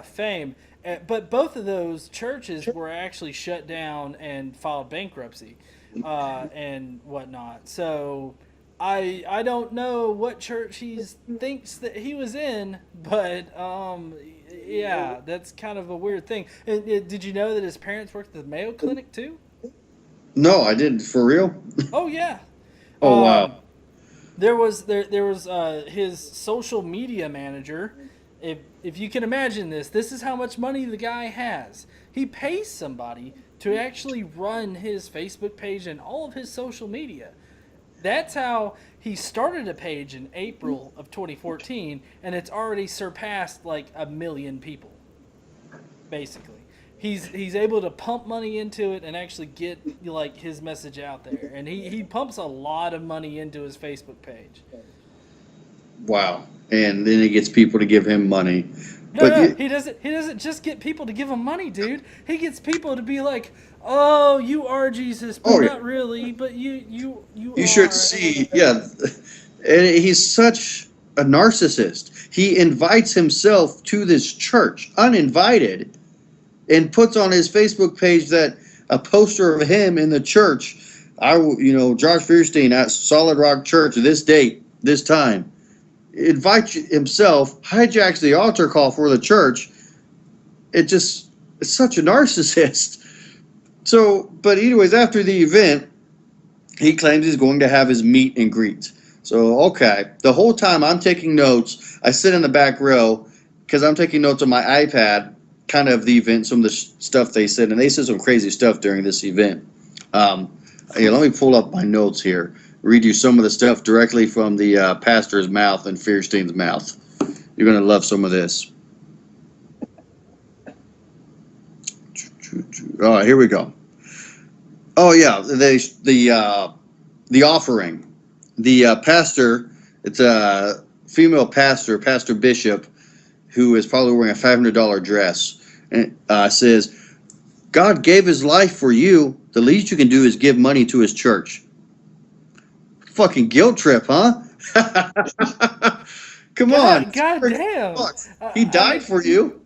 fame. But both of those churches were actually shut down and filed bankruptcy and whatnot. So I don't know what church he thinks that he was in, but yeah, that's kind of a weird thing. Did you know that his parents worked at the Mayo Clinic too? No, I didn't. For real? Oh yeah. Oh, wow. There was his social media manager. If you can imagine this is how much money the guy has. He pays somebody to actually run his Facebook page and all of his social media. That's how he started a page in April of 2014, and it's already surpassed like 1 million people. Basically, he's able to pump money into it and actually get like his message out there. And he pumps a lot of money into his Facebook page. Wow. And then he gets people to give him money. No, he doesn't just get people to give him money, dude. He gets people to be like, "Oh, you are Jesus, but not really. But you should see, yeah." And he's such a narcissist. He invites himself to this church uninvited, and puts on his Facebook page that a poster of him in the church. Josh Fierstein at Solid Rock Church, this date, this time. Invites himself, hijacks the altar call for the church. It's such a narcissist. So, but anyways, after the event, he claims he's going to have his meet and greet. So, okay, the whole time I'm taking notes. I sit in the back row because I'm taking notes on my iPad, kind of the event, some of the stuff they said, and they said some crazy stuff during this event. Let me pull up my notes here. Read you some of the stuff directly from the pastor's mouth and Fierstein's mouth. You're going to love some of this. All right, here we go. Oh, yeah, the offering. The pastor, it's a female pastor, Pastor Bishop, who is probably wearing a $500 dress, and says, God gave his life for you. The least you can do is give money to his church. Fucking guilt trip, huh? Come on. God damn. He died for you.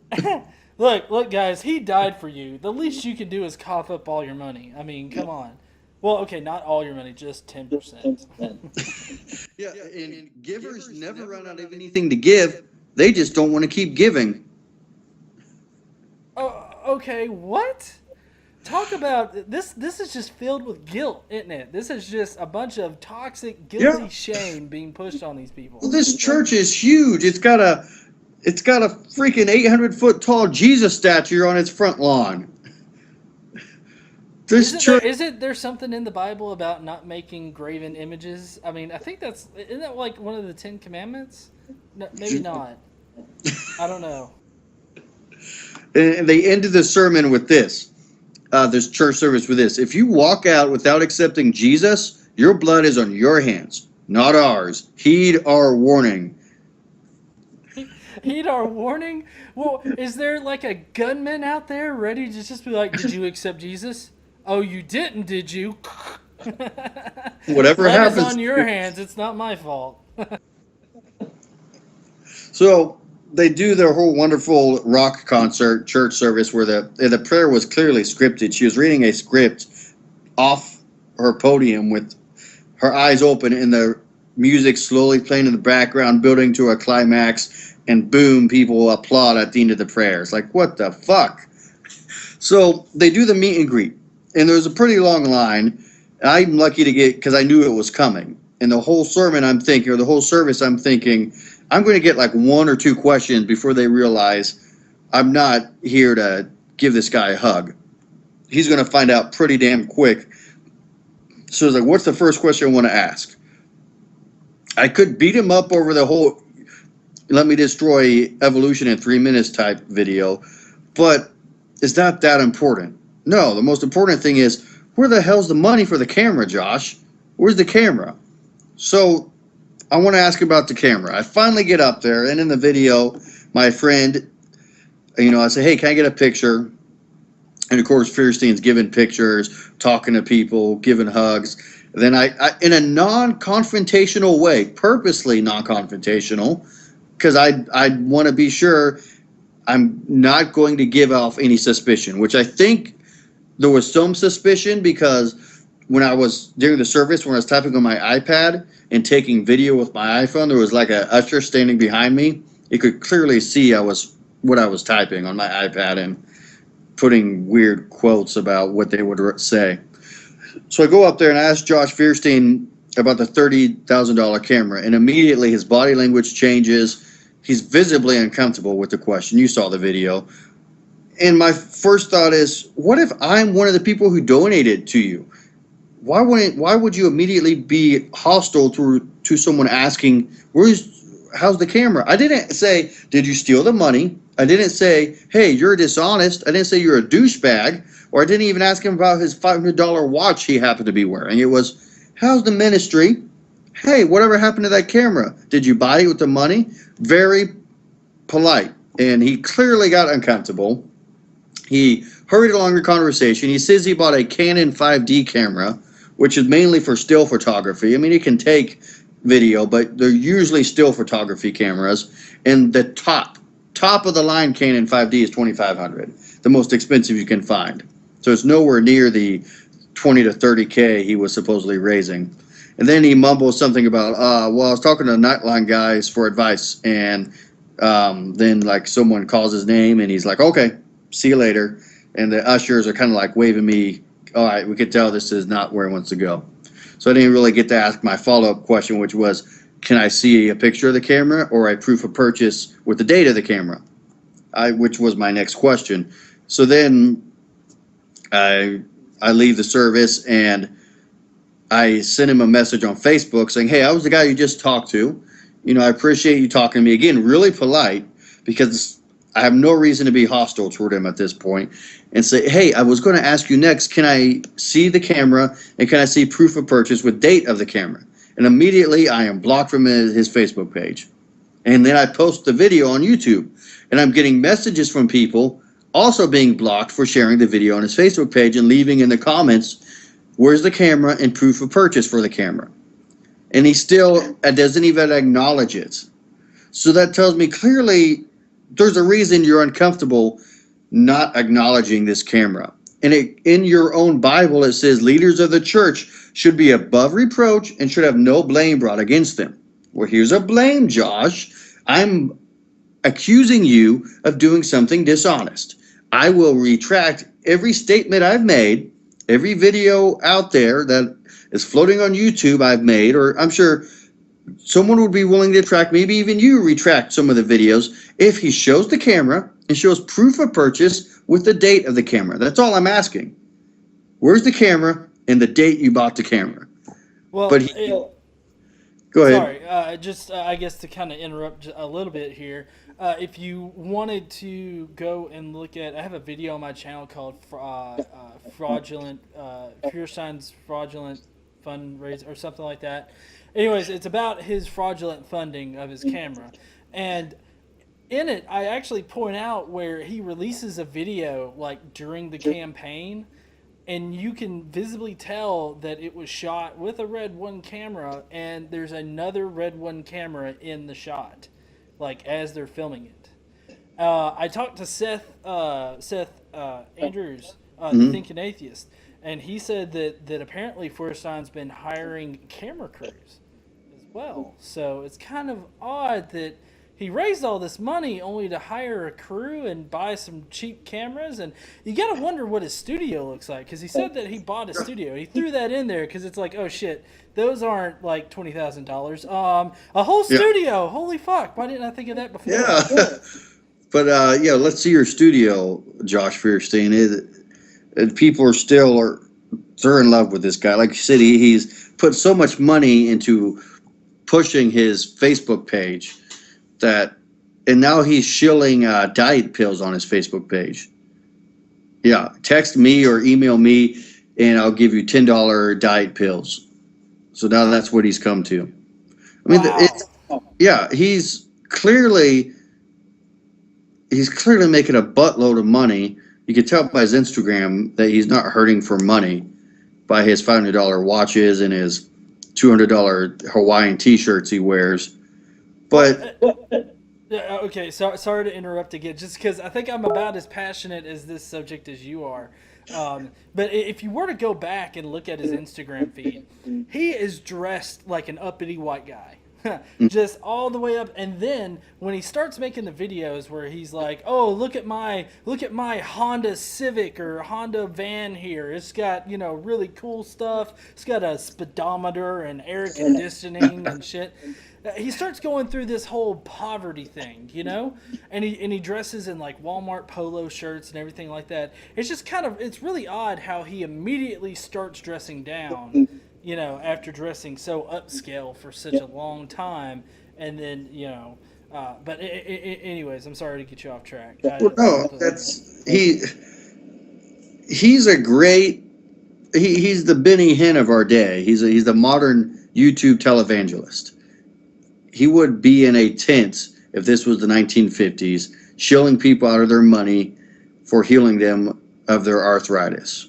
Look, guys, he died for you. The least you can do is cough up all your money. I mean, come on. Well, okay, not all your money, just 10%. Yeah, and givers never run out of anything to give. They just don't want to keep giving. Oh, okay, what? Talk about this. This is just filled with guilt, isn't it? This is just a bunch of toxic, guilty shame being pushed on these people. Well, this church is huge. It's got a freaking 800-foot tall Jesus statue on its front lawn. Isn't there something in the Bible about not making graven images? I mean, I think isn't that like one of the 10 Commandments? No, maybe not. I don't know. And they ended the sermon with this. This church service with this. If you walk out without accepting Jesus, your blood is on your hands, not ours. Heed our warning. Heed our warning? Well, is there like a gunman out there ready to just be like, did you accept Jesus? Oh, you didn't, did you? Whatever happens on your hands. It's not my fault. So they do their whole wonderful rock concert church service where the prayer was clearly scripted. She was reading a script off her podium with her eyes open and the music slowly playing in the background, building to a climax, and boom, people applaud at the end of the prayer. It's like, what the fuck? So they do the meet and greet, and there's a pretty long line. I'm lucky to get, because I knew it was coming. And the whole sermon I'm thinking, or the whole service I'm thinking, I'm going to get like one or two questions before they realize I'm not here to give this guy a hug. He's going to find out pretty damn quick. So it's like, what's the first question I want to ask? I could beat him up over the whole let me destroy evolution in 3 minutes type video, but it's not that important. No, the most important thing is, where the hell's the money for the camera, Josh? Where's the camera? So I want to ask about the camera. I finally get up there, and in the video, my friend, I say, hey, can I get a picture? And of course, Fierstein's giving pictures, talking to people, giving hugs. Then I in a non-confrontational way, purposely non-confrontational, because I want to be sure I'm not going to give off any suspicion, which I think there was some suspicion, because when I was during the service, when I was typing on my iPad and taking video with my iPhone, there was like a usher standing behind me. You could clearly see what I was typing on my iPad and putting weird quotes about what they would say. So I go up there and I ask Josh Fierstein about the $30,000 camera, and immediately his body language changes. He's visibly uncomfortable with the question. You saw the video. And my first thought is, what if I'm one of the people who donated to you? Why would you immediately be hostile to someone asking, how's the camera? I didn't say, did you steal the money? I didn't say, hey, you're dishonest. I didn't say you're a douchebag. Or I didn't even ask him about his $500 watch he happened to be wearing. It was, how's the ministry? Hey, whatever happened to that camera? Did you buy it with the money? Very polite. And he clearly got uncomfortable. He hurried along the conversation. He says he bought a Canon 5D camera, which is mainly for still photography. I mean, it can take video, but they're usually still photography cameras. And the top of the line Canon 5D is $2,500, the most expensive you can find. So it's nowhere near the 20 to 30K he was supposedly raising. And then he mumbles something about, I was talking to Nightline guys for advice, and then like someone calls his name, and he's like, okay, see you later. And the ushers are kind of like waving me, all right, we could tell this is not where he wants to go. So I didn't really get to ask my follow-up question, which was, can I see a picture of the camera or a proof of purchase with the date of the camera? Which was my next question. So then I leave the service, and I sent him a message on Facebook saying, hey, I was the guy you just talked to. I appreciate you talking to me. Again, really polite, because I have no reason to be hostile toward him at this point. And say, hey, I was going to ask you next, can I see the camera, and can I see proof of purchase with date of the camera? And immediately I am blocked from his Facebook page. And then I post the video on YouTube, and I'm getting messages from people also being blocked for sharing the video on his Facebook page and leaving in the comments, where's the camera and proof of purchase for the camera? And he still doesn't even acknowledge it. So that tells me clearly there's a reason you're uncomfortable not acknowledging this camera. And in your own Bible, it says leaders of the church should be above reproach and should have no blame brought against them. Well, here's a blame, Josh. I'm accusing you of doing something dishonest. I will retract every statement I've made, every video out there that is floating on YouTube I've made, or I'm sure someone would be willing to retract, maybe even you retract some of the videos, if he shows the camera and shows proof of purchase with the date of the camera. That's all I'm asking. Where's the camera and the date you bought the camera? Well, but go ahead. Sorry, I guess to kind of interrupt a little bit here. If you wanted to go and look at, I have a video on my channel called Fraudulent, Fierstein's Fraudulent Fundraiser or something like that. Anyways, it's about his fraudulent funding of his camera. And in it, I actually point out where he releases a video like during the campaign, and you can visibly tell that it was shot with a Red 1 camera, and there's another Red 1 camera in the shot. like as they're filming it. I talked to Seth Andrews, the Thinking Atheist, and he said that apparently Feuerstein's been hiring camera crews as well. So it's kind of odd that he raised all this money only to hire a crew and buy some cheap cameras. And you got to wonder what his studio looks like, because he said that he bought a studio. He threw that in there because it's like, oh shit, those aren't like $20,000. A whole studio. Holy fuck! Why didn't I think of that before? Yeah. But let's see your studio, Josh Feuerstein. People they're in love with this guy. Like you said, he's put so much money into pushing his Facebook page and now he's shilling diet pills on his Facebook page. Yeah, text me or email me, and I'll give you $10 diet pills. So now that's what he's come to. I mean, Wow. he's clearly making a buttload of money. You can tell by his Instagram that he's not hurting for money by his $500 watches and his $200 Hawaiian T-shirts he wears. But okay, so sorry to interrupt again, just because I think I'm about as passionate as this subject as you are. But if you were to go back and look at his Instagram feed, he is dressed like an uppity white guy. Just all the way up, and then when he starts making the videos where he's like, "Oh, look at my Honda Civic or Honda van here. It's got, really cool stuff. It's got a speedometer and air conditioning and shit." He starts going through this whole poverty thing, and he dresses in like Walmart polo shirts and everything like that. It's just it's really odd how he immediately starts dressing down, after dressing so upscale for such a long time, and then but anyways, I'm sorry to get you off track. He's a great he's the Benny Hinn of our day. He's the modern YouTube televangelist. He would be in a tent if this was the 1950s, shilling people out of their money for healing them of their arthritis.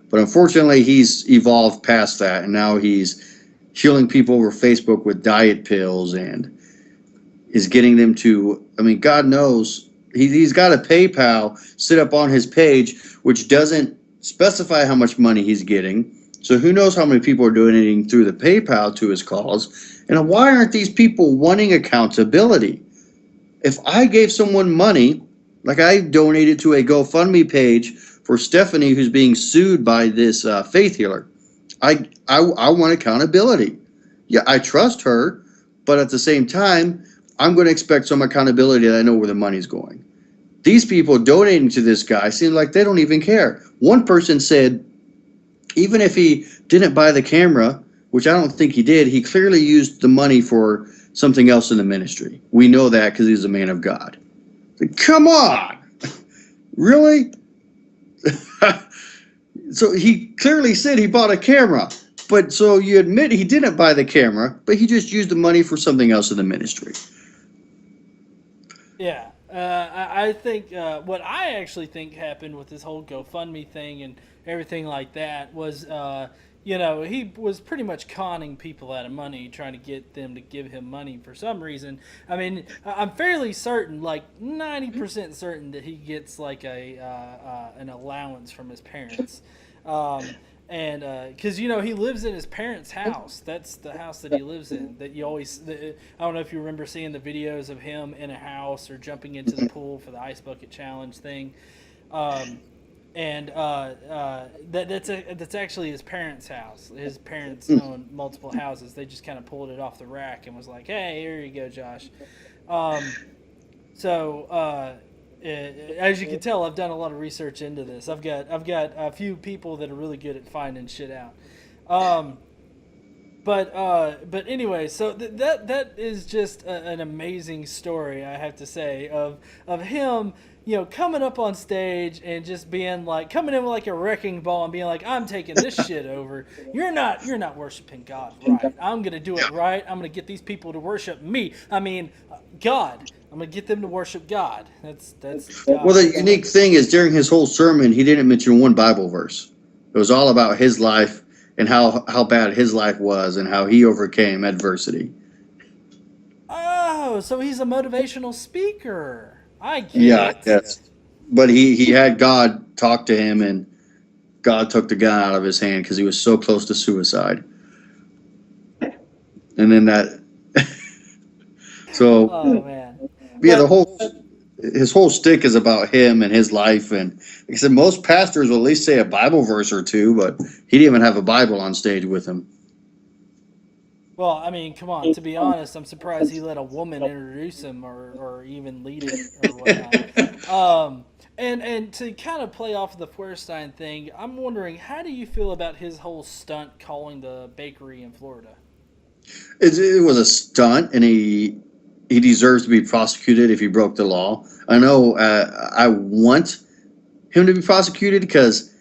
But unfortunately, he's evolved past that, and now he's healing people over Facebook with diet pills and is getting them to, God knows, he's got a PayPal set up on his page, which doesn't specify how much money he's getting. So who knows how many people are donating through the PayPal to his cause. And why aren't these people wanting accountability? If I gave someone money, like I donated to a GoFundMe page for Stephanie, who's being sued by this faith healer, I want accountability. Yeah, I trust her, but at the same time, I'm going to expect some accountability that I know where the money's going. These people donating to this guy seem like they don't even care. One person said, even if he didn't buy the camera, which I don't think he did, he clearly used the money for something else in the ministry. We know that because he's a man of God. Come on! Really? So he clearly said he bought a camera. But so you admit he didn't buy the camera, but he just used the money for something else in the ministry. Yeah. I think what I actually think happened with this whole GoFundMe thing and everything like that was, he was pretty much conning people out of money, trying to get them to give him money for some reason. I'm fairly certain, like 90% certain, that he gets like an allowance from his parents. And because he lives in his parents' house. That's the house that he lives in. That I don't know if you remember seeing the videos of him in a house or jumping into the pool for the ice bucket challenge thing. That's actually his parents' house. His parents own multiple houses. They just kind of pulled it off the rack and was like, "Hey, here you go, Josh." As you can tell, I've done a lot of research into this. I've got a few people that are really good at finding shit out. But anyway, so that is just an amazing story, I have to say, of him, coming up on stage and just being like, coming in with like a wrecking ball and being like, "I'm taking this shit over. You're not worshiping God right. I'm gonna do it right. I'm gonna get these people to worship me. God. I'm gonna get them to worship God." That's God. Well, the unique thing is during his whole sermon, he didn't mention one Bible verse. It was all about his life and how bad his life was and how he overcame adversity. Oh, Oh, so he's a motivational speaker. I get Yeah, it. yes. But he had God talk to him, and God took the gun out of his hand because he was so close to suicide. And then that, so Oh man. yeah, But his whole stick is about him and his life. And like I said, most pastors will at least say a Bible verse or two, but he didn't even have a Bible on stage with him. well, I mean, come on. To be honest, I'm surprised he let a woman introduce him or even lead it or whatnot. Um, and to kind of play off of the Feuerstein thing, I'm wondering how do you feel about his whole stunt calling the bakery in Florida? It was a stunt, and he deserves to be prosecuted if he broke the law. I know I want him to be prosecuted because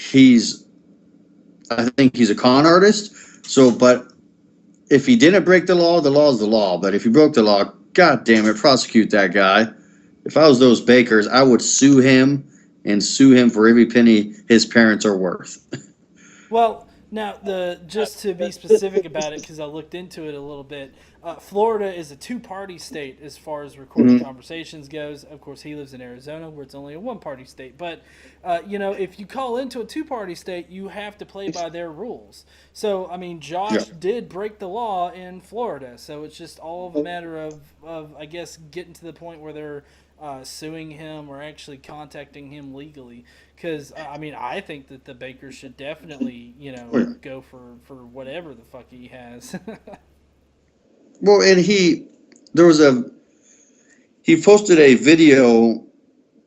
I think he's a con artist. So, but if he didn't break the law is the law. But if he broke the law, God damn it, prosecute that guy. If I was those bakers, I would sue him and sue him for every penny his parents are worth. Well, now the just to be specific about it, because I looked into it a little bit. Florida is a two-party state as far as recording conversations goes. Of course, he lives in Arizona, where it's only a one-party state. But if you call into a two-party state, you have to play by their rules. So, I mean, Josh did break the law in Florida. So it's just all of a matter of I guess getting to the point where they're suing him or actually contacting him legally. Because I mean, I think that the Bakers should definitely, go for whatever the fuck he has. Well, and there was he posted a video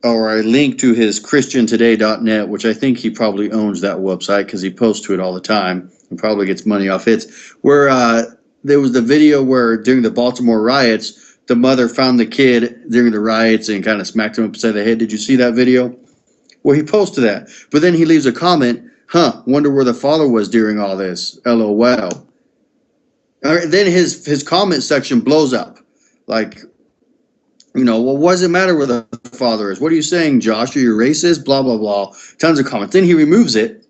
or a link to his christiantoday.net, which I think he probably owns that website because he posts to it all the time and probably gets money off it, where there was the video where during the Baltimore riots, the mother found the kid during the riots and kind of smacked him upside the head. Did you see that video? Well, he posted that, but then he leaves a comment, wonder where the father was during all this, LOL. Then his comment section blows up. Like, well, what does it matter where the father is? What are you saying, Josh? Are you racist? Blah, blah, blah. Tons of comments. Then he removes it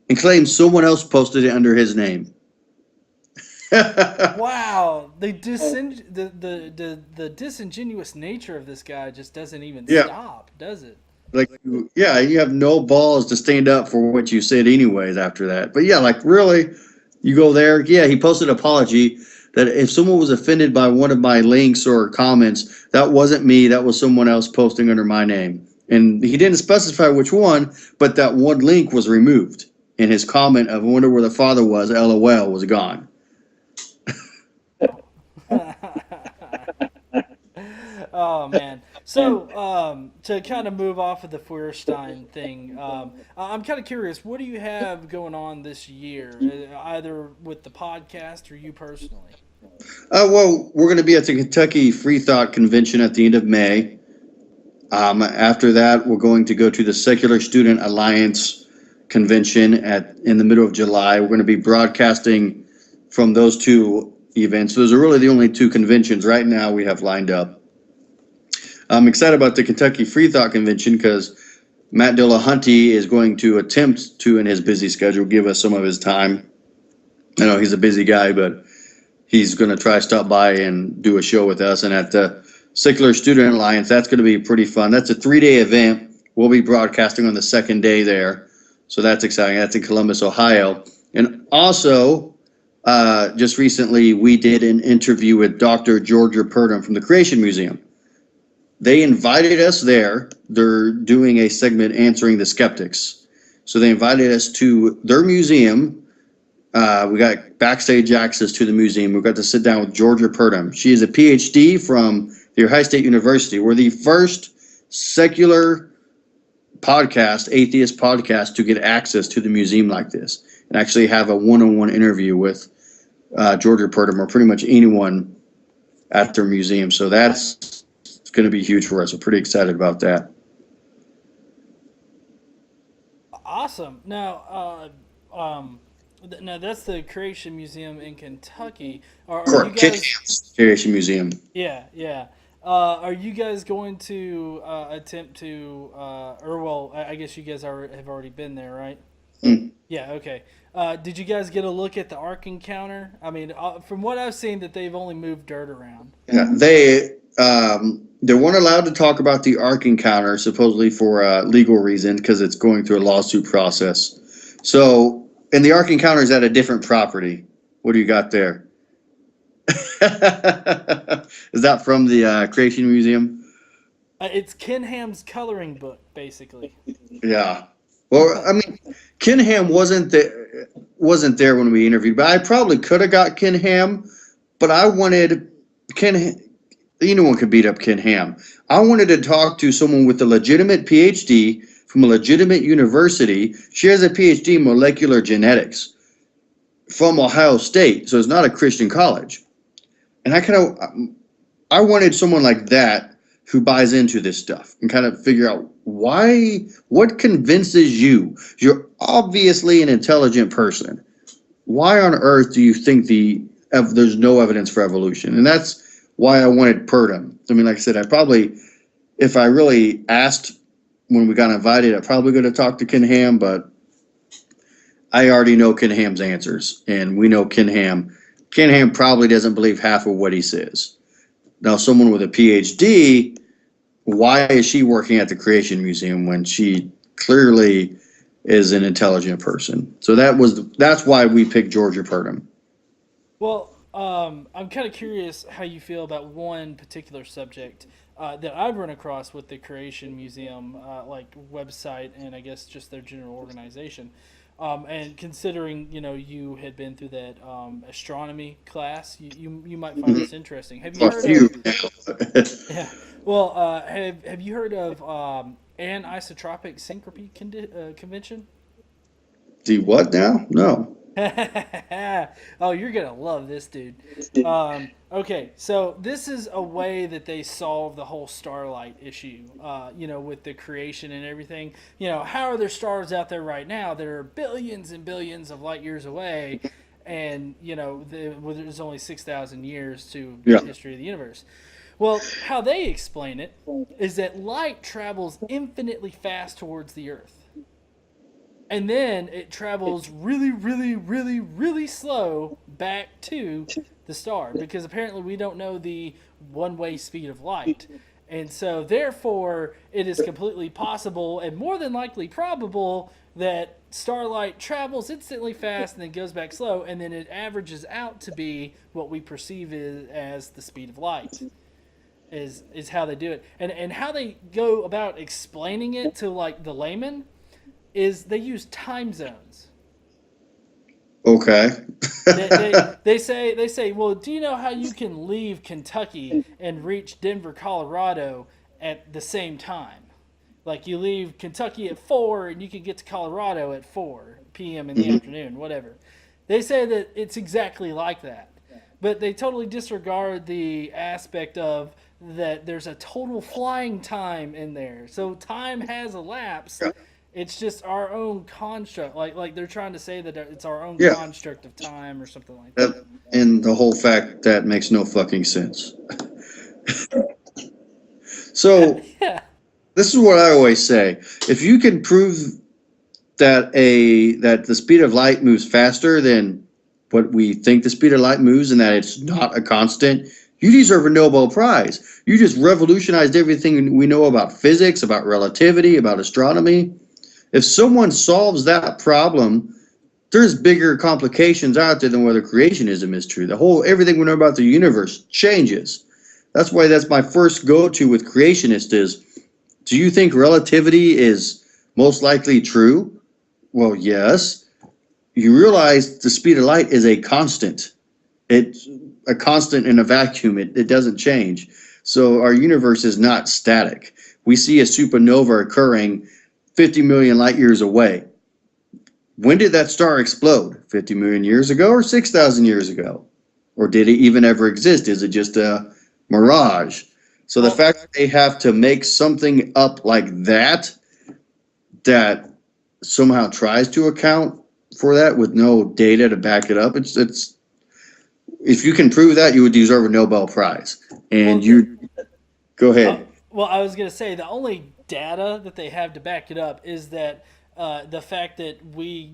and claims someone else posted it under his name. Wow, the disingenuous nature of this guy just doesn't even stop, does it? Like, yeah, you have no balls to stand up for what you said anyways after that. But yeah, like, really? You go there? Yeah, he posted an apology that if someone was offended by one of my links or comments, that wasn't me. That was someone else posting under my name. And he didn't specify which one, but that one link was removed. And his comment of wonder where the father was, LOL, was gone. Oh man! So to kind of move off of the Feuerstein thing, I'm kind of curious. What do you have going on this year, either with the podcast or you personally? Well, we're going to be at the Kentucky Free Thought Convention at the end of May. After that, we're going to go to the Secular Student Alliance Convention in the middle of July. We're going to be broadcasting from those two events. Those are really the only two conventions right now we have lined up. I'm excited about the Kentucky Free Thought Convention because Matt Dillahunty is going to attempt to, in his busy schedule, give us some of his time. I know he's a busy guy, but he's going to try to stop by and do a show with us. And at the Secular Student Alliance, that's going to be pretty fun. That's a 3-day event. We'll be broadcasting on the second day there. So that's exciting. That's in Columbus, Ohio. And also, just recently, we did an interview with Dr. Georgia Purdom from the Creation Museum. They invited us there. They're doing a segment answering the skeptics. So they invited us to their museum. We got backstage access to the museum. We got to sit down with Georgia Purdom. She is a PhD from the Ohio State University. We're the first secular podcast, atheist podcast, to get access to the museum like this and actually have a one-on-one interview with Georgia Purdom or pretty much anyone at their museum. So that's going to be huge for us. We're pretty excited about that. Awesome. Now, that's the Creation Museum in Kentucky. Are you guys? Creation Museum. Yeah, yeah. Are you guys going to attempt to, I guess you guys have already been there, right? Mm. Yeah. Okay. Did you guys get a look at the Ark encounter? I mean, from what I've seen, that they've only moved dirt around. Yeah, they weren't allowed to talk about the Ark encounter, supposedly for legal reasons, because it's going through a lawsuit process. So, and the Ark encounter is at a different property. What do you got there? Is that from the Creation Museum? It's Ken Ham's coloring book, basically. Yeah. Well, I mean, Ken Ham wasn't there when we interviewed, but I probably could have got Ken Ham, but I wanted Ken. Anyone could beat up Ken Ham. I wanted to talk to someone with a legitimate PhD from a legitimate university. She has a PhD in molecular genetics from Ohio State, so it's not a Christian college. And I wanted someone like that who buys into this stuff and kind of figure out what convinces you. You're obviously an intelligent person. Why on earth do you think there's no evidence for evolution? And that's why I wanted Purdom. I mean, like I said, if I really asked when we got invited, I probably could have talked to Ken Ham, but I already know Ken Ham's answers, and we know Ken Ham. Ken Ham probably doesn't believe half of what he says. Now, someone with a PhD, why is she working at the Creation Museum when she clearly is an intelligent person? So that's why we picked Georgia Purdom. Well, I'm kind of curious how you feel about one particular subject that I've run across with the Creation Museum, like website and I guess just their general organization. And considering you had been through that astronomy class, you might find this interesting. Have you heard of? Yeah. Well, have you heard of anisotropic syncropy convention? The what now? No. Oh, you're gonna love this, dude. Okay, so this is a way that they solve the whole starlight issue. With the creation and everything. How are there stars out there right now that are billions and billions of light years away, and there's only 6,000 years to the history of the universe. Well, how they explain it is that light travels infinitely fast towards the Earth. And then it travels really, really, really, really slow back to the star because apparently we don't know the one-way speed of light. And so, therefore, it is completely possible and more than likely probable that starlight travels instantly fast and then goes back slow, and then it averages out to be what we perceive as the speed of light. Is how they do it. And how they go about explaining it to, like, the layman is they use time zones. Okay. they say, well, do you know how you can leave Kentucky and reach Denver, Colorado at the same time? Like you leave Kentucky at 4 and you can get to Colorado at 4 p.m. in the afternoon, whatever. They say that it's exactly like that. But they totally disregard the aspect of that there's a total flying time in there. So time has elapsed. It's just our own construct. Like they're trying to say that it's our own construct of time or something like that. And the whole fact that makes no fucking sense. So this is what I always say. If you can prove that the speed of light moves faster than what we think the speed of light moves and that it's not a constant, you deserve a Nobel Prize. You just revolutionized everything we know about physics, about relativity, about astronomy. If someone solves that problem, there's bigger complications out there than whether creationism is true. Everything we know about the universe changes. That's why that's my first go-to with creationist is, do you think relativity is most likely true? Well, yes. You realize the speed of light is a constant. It's a constant in a vacuum. It doesn't change. So our universe is not static. We see a supernova occurring 50 million light years away. When did that star explode? 50 million years ago or 6,000 years ago? Or did it even ever exist? Is it just a mirage? So the fact that they have to make something up like that somehow tries to account for that with no data to back it up, it's if you can prove that, you would deserve a Nobel Prize. And go ahead. Well, I was going to say the only data that they have to back it up is that the fact that we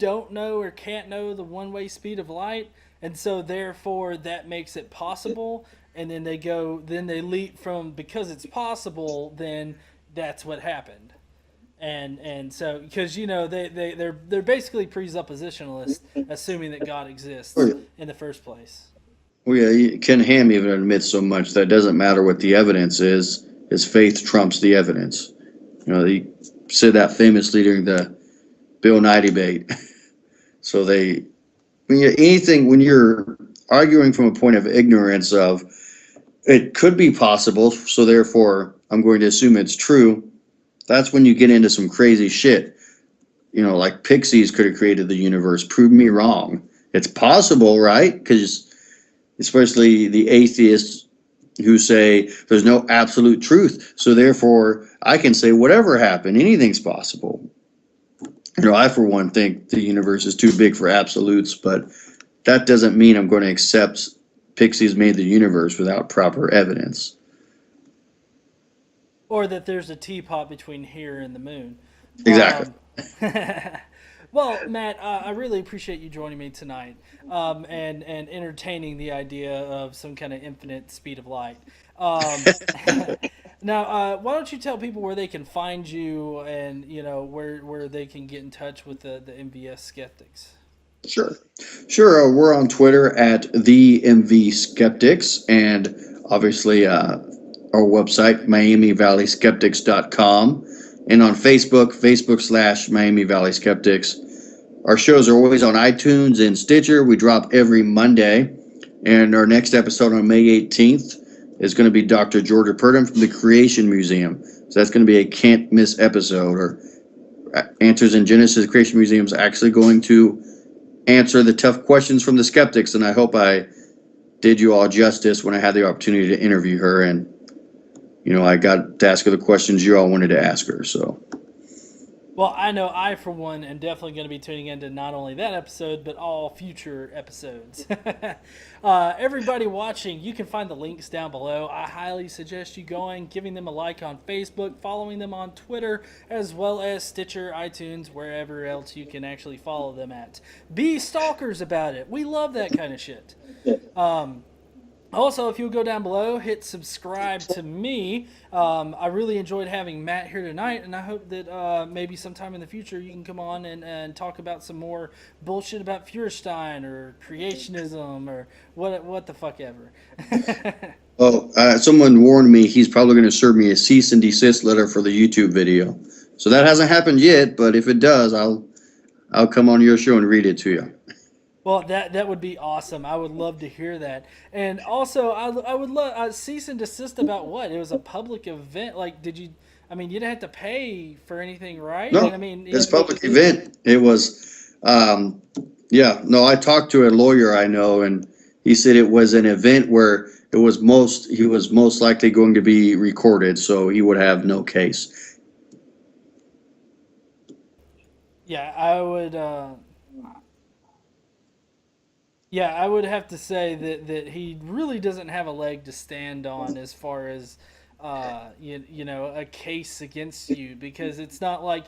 don't know or can't know the one-way speed of light, and so therefore that makes it possible. And then they leap from, because it's possible, then that's what happened. And so, because they're basically presuppositionalists, assuming that God exists in the first place. Well, yeah, Ken Ham even admits so much that it doesn't matter what the evidence is. His faith trumps the evidence. He said that famously during the Bill Nye debate. So when you're arguing from a point of ignorance of it could be possible, so therefore I'm going to assume it's true, that's when you get into some crazy shit. Like pixies could have created the universe. Prove me wrong. It's possible, right? Because especially the atheists who say there's no absolute truth, so therefore I can say whatever happened, anything's possible. I for one think the universe is too big for absolutes, but that doesn't mean I'm going to accept pixies made the universe without proper evidence. Or that there's a teapot between here and the moon. Exactly. Well, Matt, I really appreciate you joining me tonight, and entertaining the idea of some kind of infinite speed of light. Now, why don't you tell people where they can find you, and where they can get in touch with the MVS Skeptics? Sure. We're on Twitter at the MV Skeptics, and obviously our website MiamiValleySkeptics.com, and on Facebook/Miami Valley Skeptics. Our shows are always on iTunes and Stitcher. We drop every Monday, and our next episode on May 18th is going to be Dr. Georgia Purdom from the Creation Museum. So that's going to be a can't miss episode. Or Answers in Genesis. Creation Museum is actually going to answer the tough questions from the skeptics, and I hope I did you all justice when I had the opportunity to interview her, and I got to ask her the questions you all wanted to ask her. So, well, I know I, for one, am definitely going to be tuning into not only that episode, but all future episodes. Everybody watching, you can find the links down below. I highly suggest you going, giving them a like on Facebook, following them on Twitter, as well as Stitcher, iTunes, wherever else you can actually follow them at. Be stalkers about it. We love that kind of shit. Also, if you'll go down below, hit subscribe to me. I really enjoyed having Matt here tonight, and I hope that maybe sometime in the future you can come on and talk about some more bullshit about Feuerstein or creationism or what the fuck ever. Someone warned me he's probably going to serve me a cease and desist letter for the YouTube video. So that hasn't happened yet, but if it does, I'll come on your show and read it to you. Well, that would be awesome. I would love to hear that. And also, I would love cease and desist about what? It was a public event. Like, you didn't have to pay for anything, right? No, it's a public event. It was, I talked to a lawyer I know, and he said it was an event where he was most likely going to be recorded, so he would have no case. Yeah, I would. I would have to say that he really doesn't have a leg to stand on as far as a case against you, because it's not like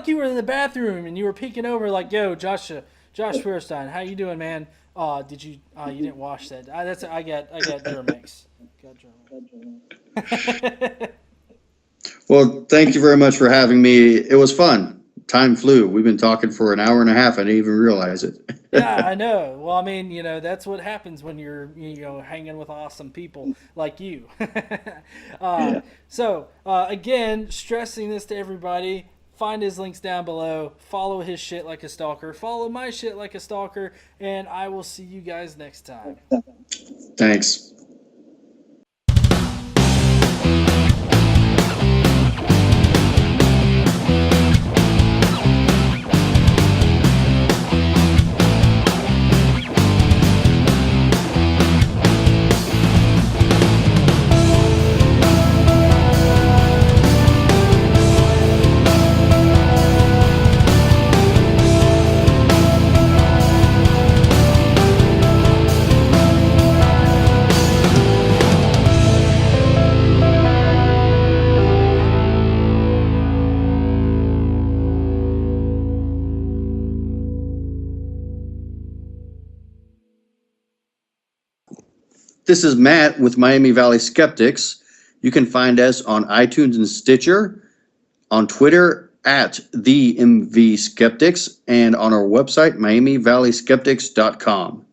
you were in the bathroom and you were peeking over like, yo, Josh Feuerstein, how you doing, man? You didn't wash that. I got Germex. Well, thank you very much for having me. It was fun. Time flew. We've been talking for an hour and a half. I didn't even realize it. Yeah, I know. Well, that's what happens when you're, hanging with awesome people like you. So, again, stressing this to everybody, find his links down below, follow his shit like a stalker, follow my shit like a stalker, and I will see you guys next time. Thanks. This is Matt with Miami Valley Skeptics. You can find us on iTunes and Stitcher, on Twitter at the MV Skeptics, and on our website, MiamiValleySkeptics.com.